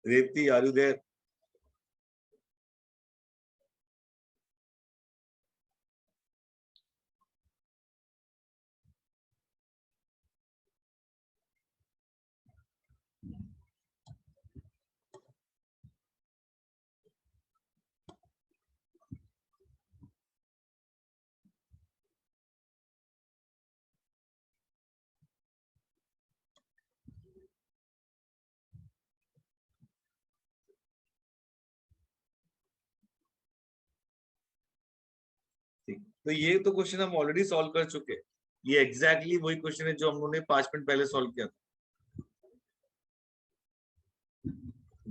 Revathi, are you there? तो ये तो question हम already solve कर चुके हैं। ये एग्जैक्टली वही क्वेश्चन है जो हम लोगों ने 5 मिनट पहले सॉल्व किया था।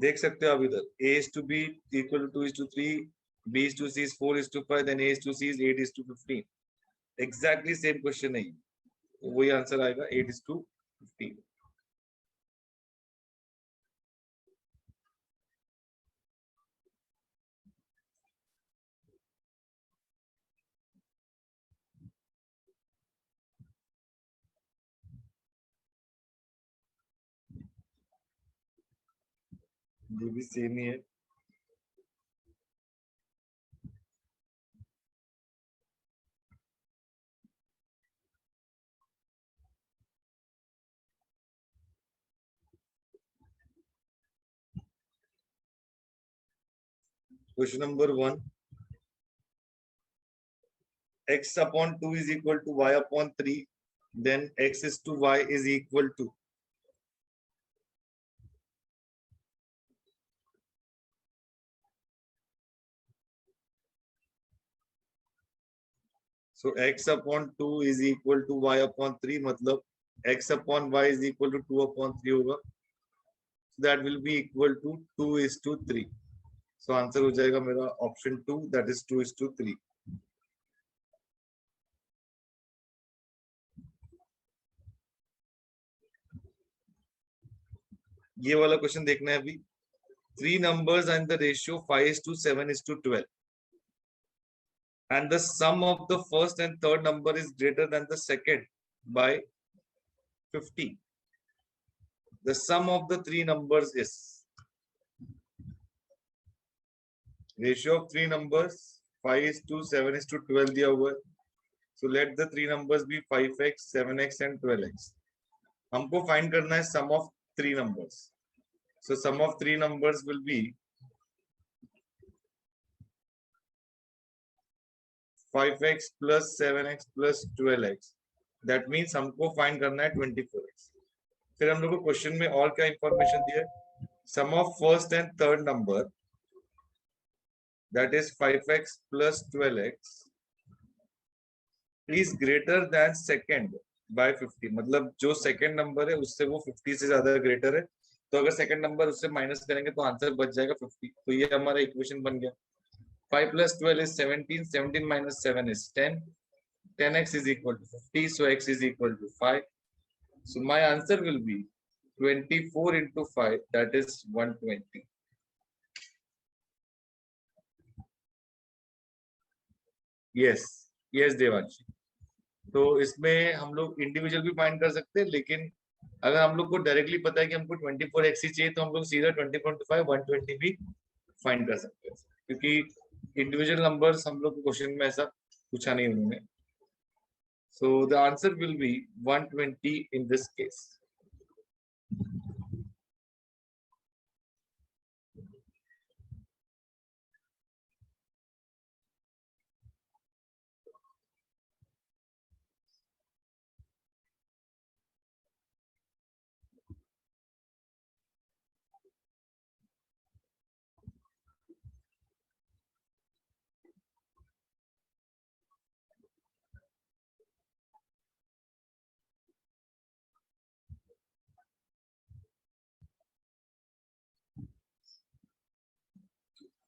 देख सकते हो आप इधर, a is to b equal to 2 is to 3, b is to c is 4 is to 5, then a is to c is 8 is to 15। Exactly same question है, तो वही आंसर आएगा 8 is to 15। ये भी सेम ही है। Question number 1, x upon 2 is equal to y upon 3, then x is to y is equal to, so x upon 2 is equal to y upon 3, मतलब x upon y is equal to 2 upon 3 होगा, so that will be equal to 2 is to 3। so answer हो जाएगा मेरा option 2, that is 2 is to 3। ये वाला question देखना है अभी। 3 numbers and the ratio 5 is to 7 is to 12, and the sum of the first and third number is greater than the second by 50। the sum of the 3 numbers is, ratio of 3 numbers 5 is to 7 is to 12 दिया हुआ है, so let the 3 numbers be 5x 7x and 12x। हमको find करना है sum of 3 numbers, so sum of 3 numbers will be 5x plus 7x plus 12x, that means हमको find करना है 24x। फिर हम लोग को क्वेश्चन में और क्या इंफॉर्मेशन दिया है, sum of first and third number that is 5x plus 12x is greater than second by 50, मतलब जो सेकंड नंबर है उससे वो 50 से ज्यादा ग्रेटर है, तो अगर सेकंड नंबर उससे माइनस करेंगे तो आंसर बच जाएगा 50। तो ये हमारा इक्वेशन बन गया। 5 plus 12 is 17, 17 minus 7 is 10, 10x is equal to 50, so x is equal to 5, so my answer will be 24 into 5, that is 120। Yes yes Devanshi, तो इसमें हम लोग इंडिविजुअल भी फाइंड कर सकते हैं, लेकिन अगर हम लोग को डायरेक्टली पता है कि हमको 24x ही चाहिए तो हम लोग सीधा 24 into 5 120 भी फाइंड कर सकते हैं, क्योंकि इंडिविजुअल नंबर्स हम लोग को क्वेश्चन में ऐसा पूछा नहीं उन्होंने। So the answer will be 120 in this case.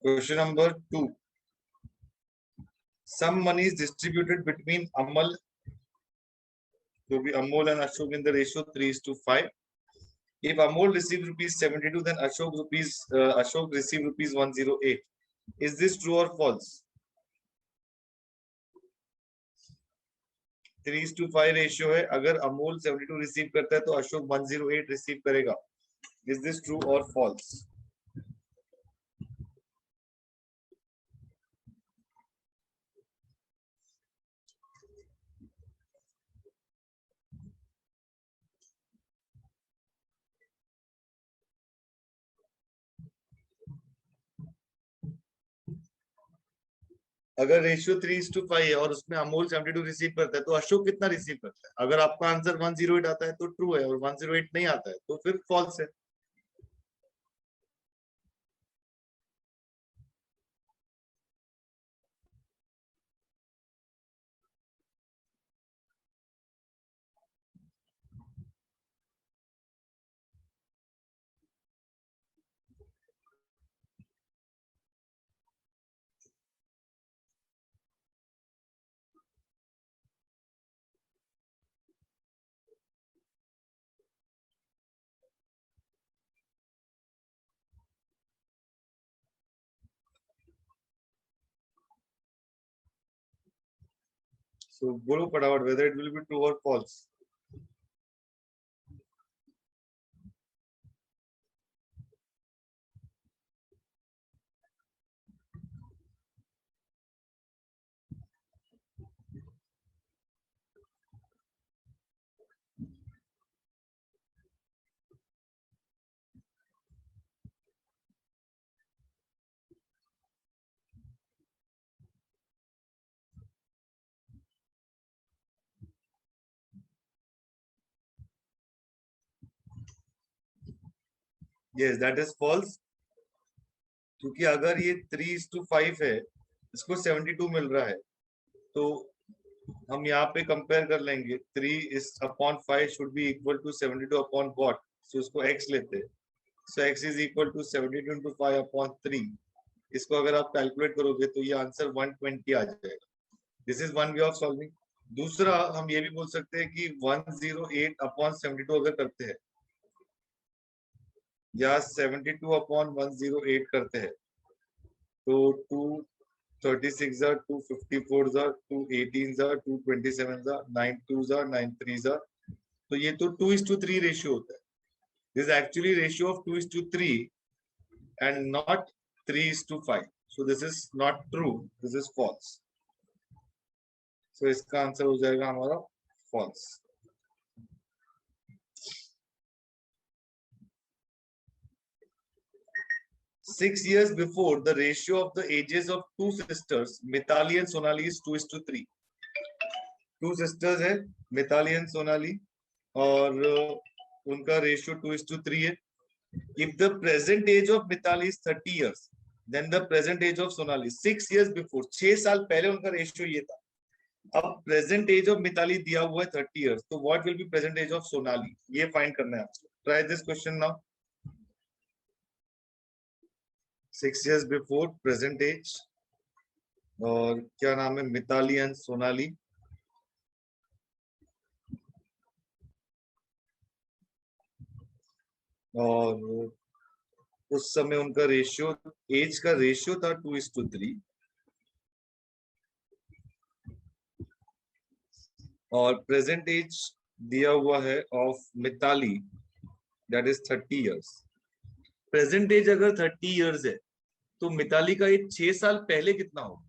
Question number 2. Some money is distributed between Amal, so be Amol and Ashok in the ratio 3:5. If Amol received rupees 72, then Ashok received rupees 108. Is this true or false? 3:5 ratio है, अगर Amol 72 receive करता है तो Ashok 108 receive करेगा। Is this true or false? अगर ratio 3:5 है और उसमें अमोल 72 रिसीव करता है तो अशोक कितना रिसीव करता है? अगर आपका आंसर 108 आता है तो ट्रू है, और 108 नहीं आता है तो फिर फॉल्स है। सो बोलो फटाफट, whether it will be true or false. Yes, that is false, क्योंकि अगर ये 3:5 है, इसको 72 मिल रहा है, तो हम यहाँ पे कंपेयर कर लेंगे 3/5 should be equal to 72 upon what, so उसको x लेते हैं। So x is equal to 72 into 5/3। इसको अगर आप कैलकुलेट करोगे तो ये आंसर 120 आ जाएगा। This is one way of solving. दूसरा हम ये भी बोल सकते हैं कि 108/72 अगर करते हैं या 72/108 करते हैं तो 236 254 218 227 92 93 तो ये तो 2:3 रेशियो होता है। This actually ratio of 2:3 and not 3:5. So this is not true. This is false. So इसका आंसर हो जाएगा हमारा false. Six years before, the ratio of the ages of two sisters, Mithali and Sonali, is 2:3. Two sisters है Mitali and Sonali, और उनका ratio 2:3 है। If the present age of Mithali is 30 years, then the present age of Sonali 6 years before, 6 साल पहले उनका ratio ये था। अब प्रेजेंट एज ऑफ मिताली दिया हुआ है 30 इयर्स, तो what will be present age of Sonali, ये फाइंड करना है आपको। Try this question now. 6 years before present age, और क्या नाम है, मिताली एंड सोनाली। और उस समय उनका रेशियो, एज का रेशियो था 2:3, और प्रेजेंट एज दिया हुआ है of Mitali, that is 30 years. Present age अगर 30 इयर्स है तो मिताली का एज 6 साल पहले कितना होगा?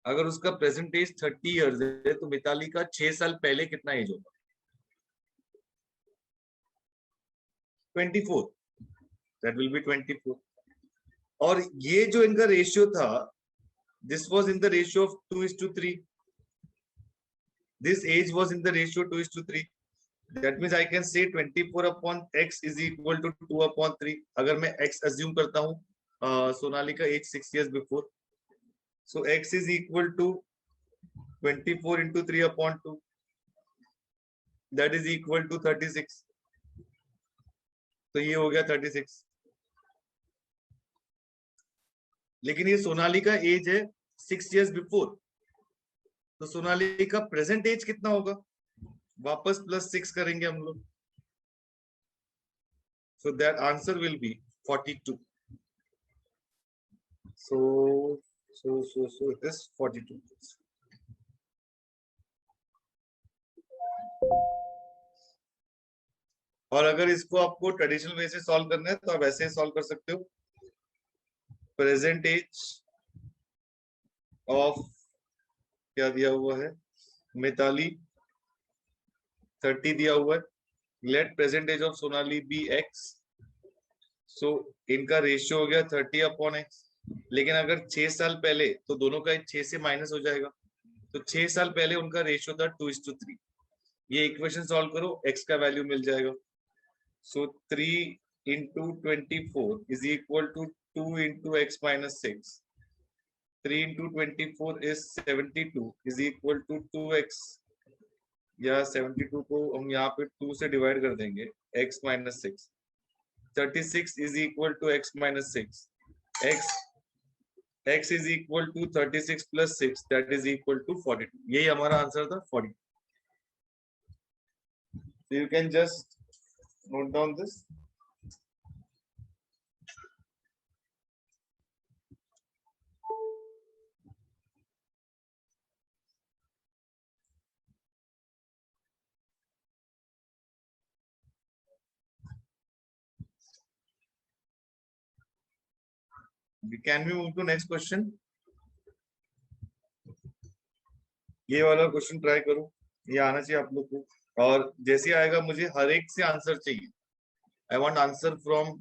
अगर उसका प्रेजेंट एज 30 इयर्स है तो मिताली का 6 साल पहले कितना एज होगा? 24, दैट विल बी 24। और ये जो इनका रेशियो था, this was in the ratio of 2:3, this age was in the ratio 2:3। That means I can say 24/x is equal to 2/3। अगर मैं x अज्यूम करता हूं सोनाली का age 6 years before, so x is equal to 24 into 3/2, that is equal to 36। तो ये हो गया 36। लेकिन ये सोनाली का एज है 6 इयर्स बिफोर, तो सोनाली का प्रेजेंट एज कितना होगा? वापस +6 करेंगे हम लोग, so that answer will be 42। so it is 42। और अगर इसको आपको ट्रेडिशनल वे से सॉल्व करना है तो आप ऐसे सॉल्व कर सकते हो। प्रेजेंट एज ऑफ, क्या दिया हुआ है, मिताली 30 दिया हुआ है, let present age of Sonali be x, so इनका रेशियो हो गया 30/x। लेकिन अगर 6 साल पहले, तो दोनों का 6 से माइनस हो जाएगा। तो 6 साल पहले उनका रेशियो था 2:3। ये इक्वेशन सॉल्व करो, एक्स का वैल्यू मिल जाएगा। So 3 into 24 is equal to 2 into x - 6। 3 into 24 is 72 is equal to 2x, या 72 को हम यहाँ पे 2 से डिवाइड कर देंगे, x - 6। 36 is equal to x - 6। x x is equal to 36 plus 6, that is equal to 42। यही हमारा आंसर था, 40। So you can just note down this। Can we move to next question? ये वाला क्वेश्चन ट्राई करो, ये आना चाहिए आप लोग को। और जैसे आएगा मुझे हर एक से आंसर चाहिए। I want answer from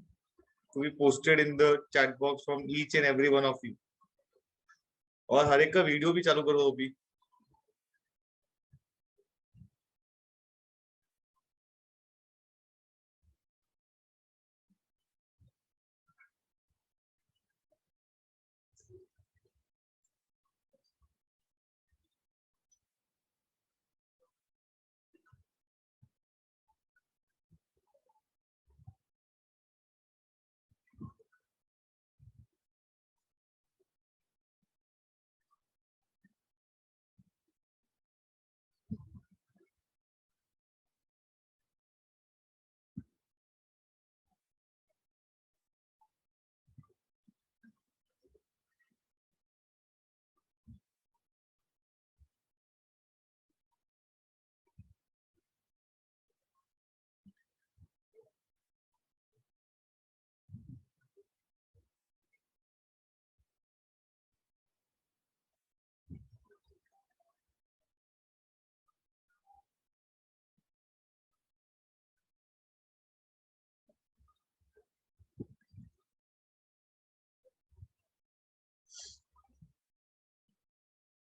to be posted in the chat box from each and every one of you. और हर एक का वीडियो भी चालू करो अभी।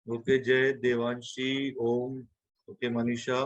Okay, Jay, Devanshi, Om, okay, Manisha.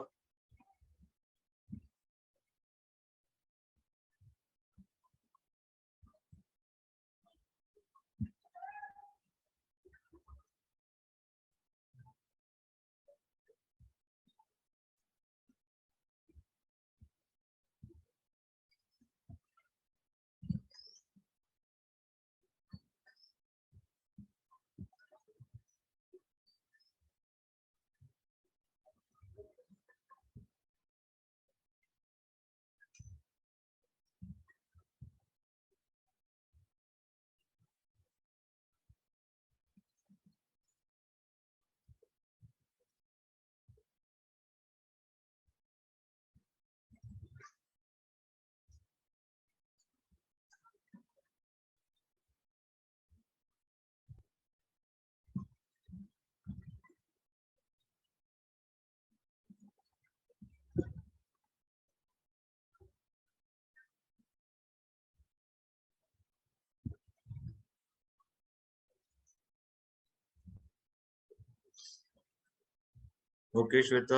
Okay Shweta.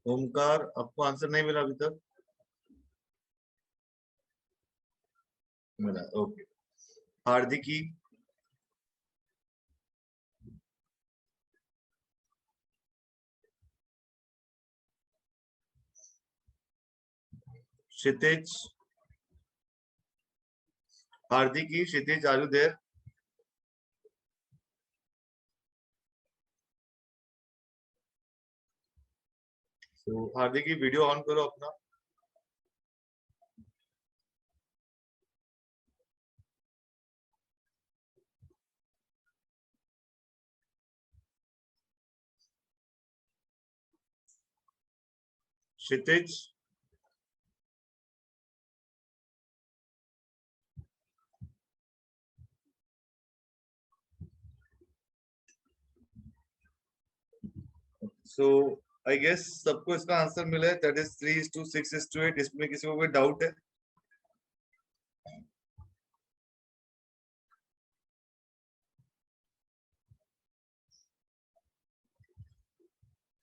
Omkar, आपको आंसर नहीं मिला अभी तक? मिला, okay. Hardiki, Kshitij, Hardiki, Kshitij, are you there? तो हार्दिकी, वीडियो ऑन करो अपना। क्षितिज, सो आई गेस सबको इसका आंसर मिला है, दैट इज 3:6:8। इसमें किसी को कोई डाउट है?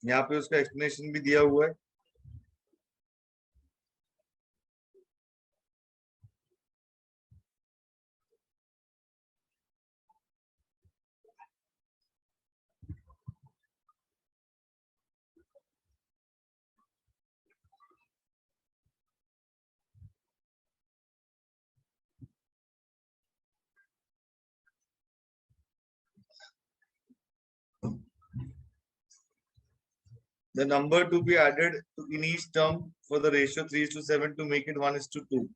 यहाँ पे उसका एक्सप्लेनेशन भी दिया हुआ है। The number to be added in each term for the ratio 3:7 to make it 1:2.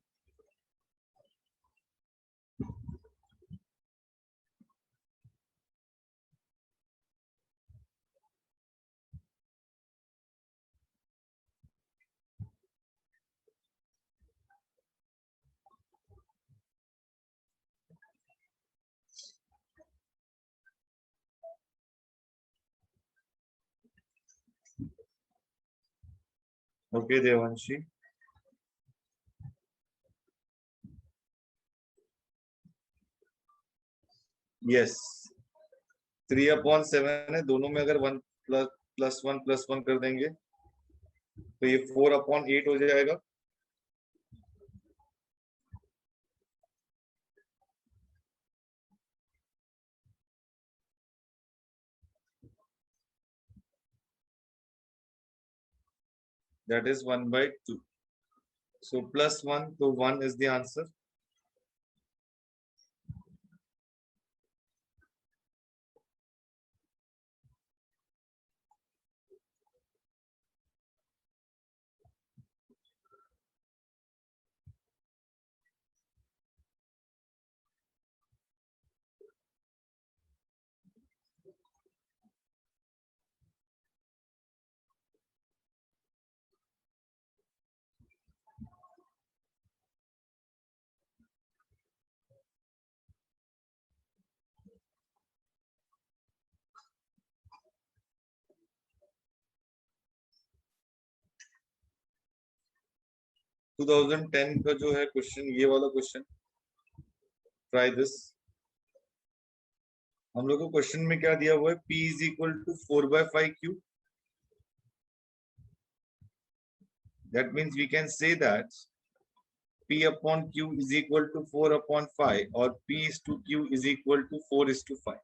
Okay, Devanshi. Yes. 3/7 है, दोनों में अगर 1 +1 कर देंगे तो ये 4/8 हो जाएगा। That is 1/2. So +1, so 1 is the answer. To 2010 का जो है क्वेश्चन, ये वाला क्वेश्चन, ट्राई दिस। हम लोग को क्वेश्चन में क्या दिया हुआ है? P = 4/5Q. That means we can say that P/Q is equal to 4/5 or P/Q is equal to 4:5.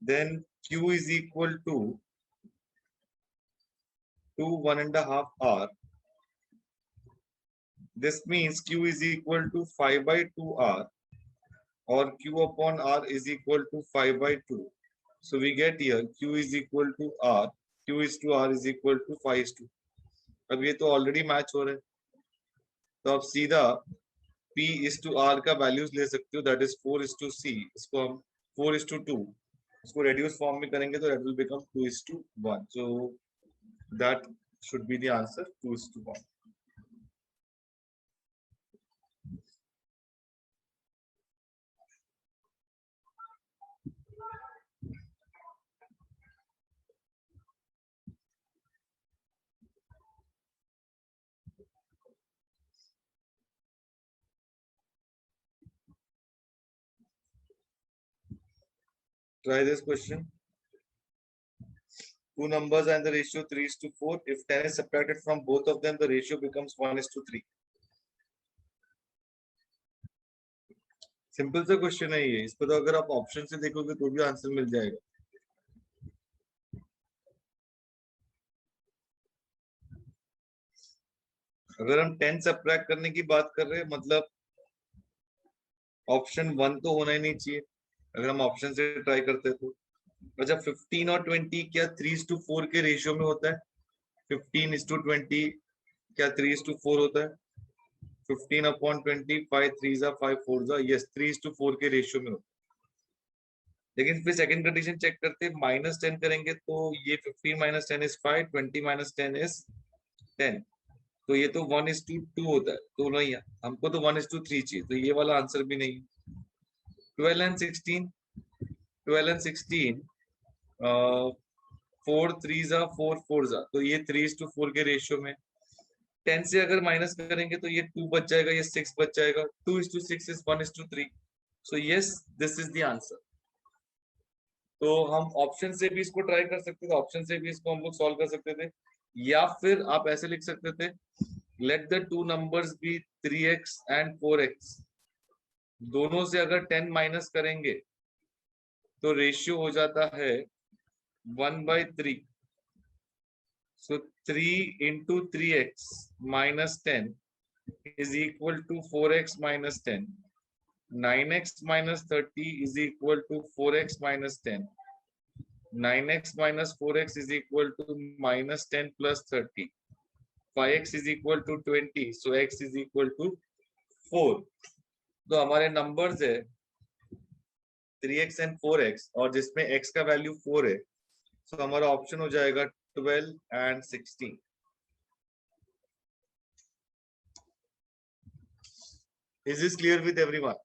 Then Q is equal to 1.5 hour. This means Q is equal to 5/2 hour, or Q/R is equal to 5/2. So we get here Q is equal to R, Q is to R is equal to 5:2. अब ये तो already match हो रहे हैं, तो आप सीधा P/R का वैल्यूज ले सकते हो, दैट इज 4:C। इसको हम 4:2 इसको रेड्यूस फॉर्म में करेंगे तो that will become 2:1. So that should be the answer, 2:1. Try this question. Two numbers are in the ratio 3:4. If 10 is subtracted from both of them, the ratio becomes 1:3. Simple सा question है ये। इसको तो अगर आप ऑप्शन से देखोगे तो भी आंसर मिल जाएगा। अगर हम 10 सब्ट्रैक्ट करने की बात कर रहे हैं, मतलब ऑप्शन 1 तो होना ही नहीं चाहिए अगर हम ऑप्शन से ट्राई करते तो। अच्छा, 15 और 20 क्या 3:4 के रेशियो में होता है? 15:20 क्या 3:4 होता है? 15/20, 5 3 5 4, यस 3:4 के रेशियो में होता है। लेकिन फिर सेकंड कंडीशन चेक करते, -10 करेंगे तो ये 15 - 10 इज 5, 20 - 10 इज 10, तो ये तो 1:2 होता है, तो नहीं, हमको तो 1:3 चाहिए, तो ये वाला आंसर भी नहीं। 12 and 16, 12 and 16, 4 3s are 4 4s are, तो ये 3:4 के रेशियो में। 10 से अगर माइनस करेंगे तो ये 2 बच जाएगा, ये 6 बच जाएगा, 2:6 is 1:3, so yes, this is the answer. तो हम ऑप्शन से भी इसको ट्राई कर सकते थे, ऑप्शन से भी इसको हम लोग सॉल्व कर सकते थे, या फिर आप ऐसे लिख सकते थे, let the two numbers be 3x and 4x, दोनों से अगर 10 माइनस करेंगे तो रेशियो हो जाता है 1/3, सो 3 into 3x minus 10 is equal to 4x minus 10, 9x minus 30 is equal to 4x minus 10, 9x minus 4x is equal to minus 10 plus 30, 5x is equal to 20, so x is equal to 4। तो हमारे numbers है 3x and 4x, और जिसमें x का value 4 है, तो हमारा option हो जाएगा 12 and 16। Is this clear with everyone?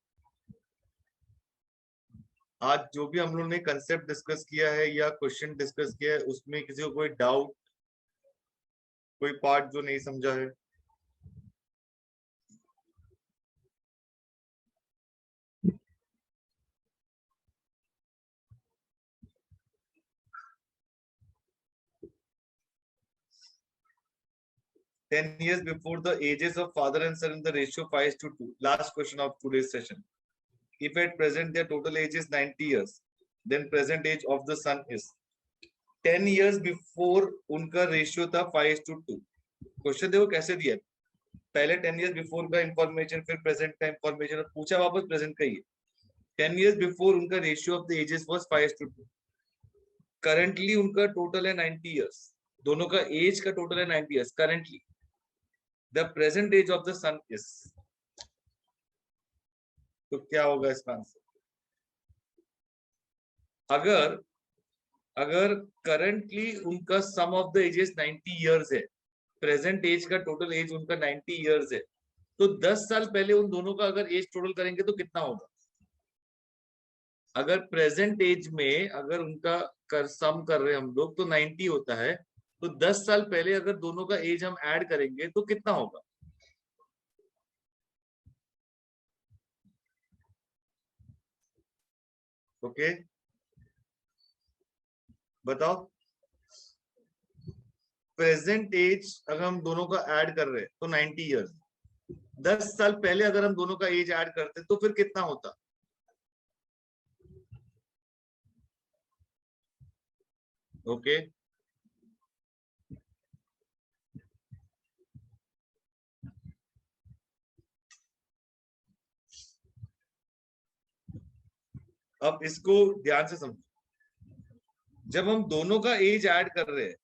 आज जो भी हम लोग ने कंसेप्ट डिस्कस किया है या क्वेश्चन डिस्कस किया है, उसमें किसी को कोई डाउट, कोई पार्ट जो नहीं समझा है? Ten years before the ages of father and son in the ratio 5:2. Last question of today's session. If at present their total age is 90 years, then present age of the son is 10 years before उनका ratio था 5:2। Question देखो कैसे दिया, पहले 10 years before का information, फिर present का information, पूछा वापस प्रेजेंट का ही। 10 years बिफोर उनका ratio of the ages was 5:2, currently उनका टोटल है 90 years, दोनों का एज का टोटल है 90 years currently, the present age of the son is, तो क्या होगा इसका आंसर? अगर अगर करंटली उनका sum of the ages 90 years है, प्रेजेंट एज का टोटल एज उनका 90 years है, तो 10 साल पहले उन दोनों का अगर एज टोटल करेंगे तो कितना होगा? अगर प्रेजेंट एज में अगर उनका सम कर रहे हैं हम लोग तो 90 होता है, तो 10 साल पहले अगर दोनों का एज हम ऐड करेंगे तो कितना होगा? ओके बताओ, प्रेजेंट एज अगर हम दोनों का ऐड कर रहे हैं तो 90 years, 10 साल पहले अगर हम दोनों का एज ऐड करते तो फिर कितना होता? ओके अब इसको ध्यान से समझो, जब हम दोनों का एज ऐड कर रहे हैं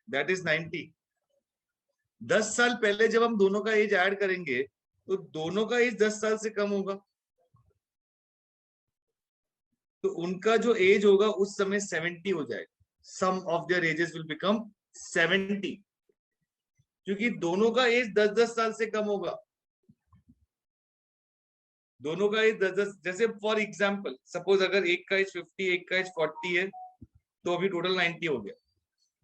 दैट इज 90, 10 साल पहले जब हम दोनों का एज ऐड करेंगे तो दोनों का एज 10 साल से कम होगा, तो उनका जो एज होगा उस समय 70 हो जाएगा, sum of their ages will become 70, क्योंकि दोनों का एज 10-10 साल से कम होगा, दोनों का एज 10-10, जैसे फॉर एग्जांपल सपोज अगर एक का एज 50 एक का एज 40 है, तो अभी टोटल 90 हो गया,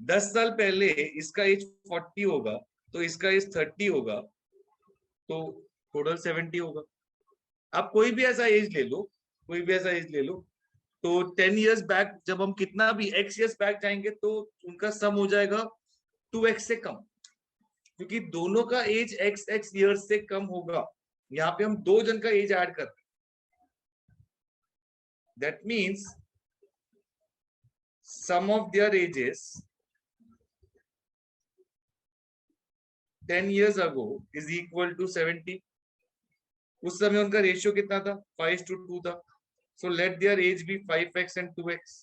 10 साल पहले इसका एज 40 होगा तो इसका एज 30 होगा, तो टोटल 70 होगा। आप कोई भी ऐसा एज ले लो, कोई भी ऐसा एज ले लो, तो 10 years बैक जब हम कितना भी x years बैक जाएंगे तो उनका सम हो जाएगा 2x से कम, क्योंकि दोनों का एज x years से कम होगा, यहाँ पे हम दो जन का एज ऐड कर रहे हैं, that means sum of their ages 10 years ago is equal to 70, उस समय उनका रेशियो कितना था? 5:2 था, so let their age be 5x and 2x,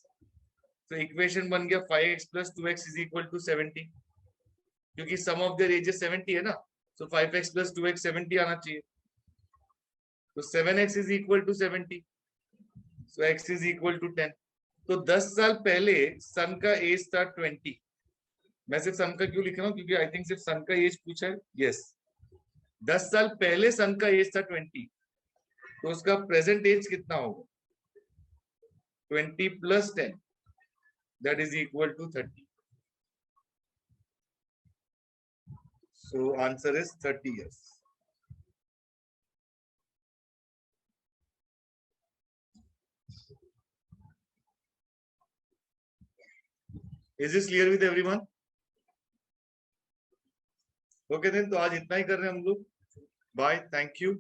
तो इक्वेशन बन गया 5x plus 2x is equal to 70, क्योंकि सम ऑफ देयर एजेस 70 है ना, सो 5x plus 2x 70 आना चाहिए, तो 7x is equal to 70, so x is equal to 10। तो 10 साल पहले सन का एज था 20। मैं सिर्फ सन का क्यों लिख रहा हूँ, क्योंकि आई थिंक सिर्फ सन का एज पूछा है। यस, 10 साल पहले सन का एज था 20, तो उसका प्रेजेंट एज कितना होगा? 20 plus 10, that is equal to 30। So answer is 30 years. Is this clear with everyone? Okay then, तो आज इतना ही कर रहे हैं हम लोग। Bye, thank you.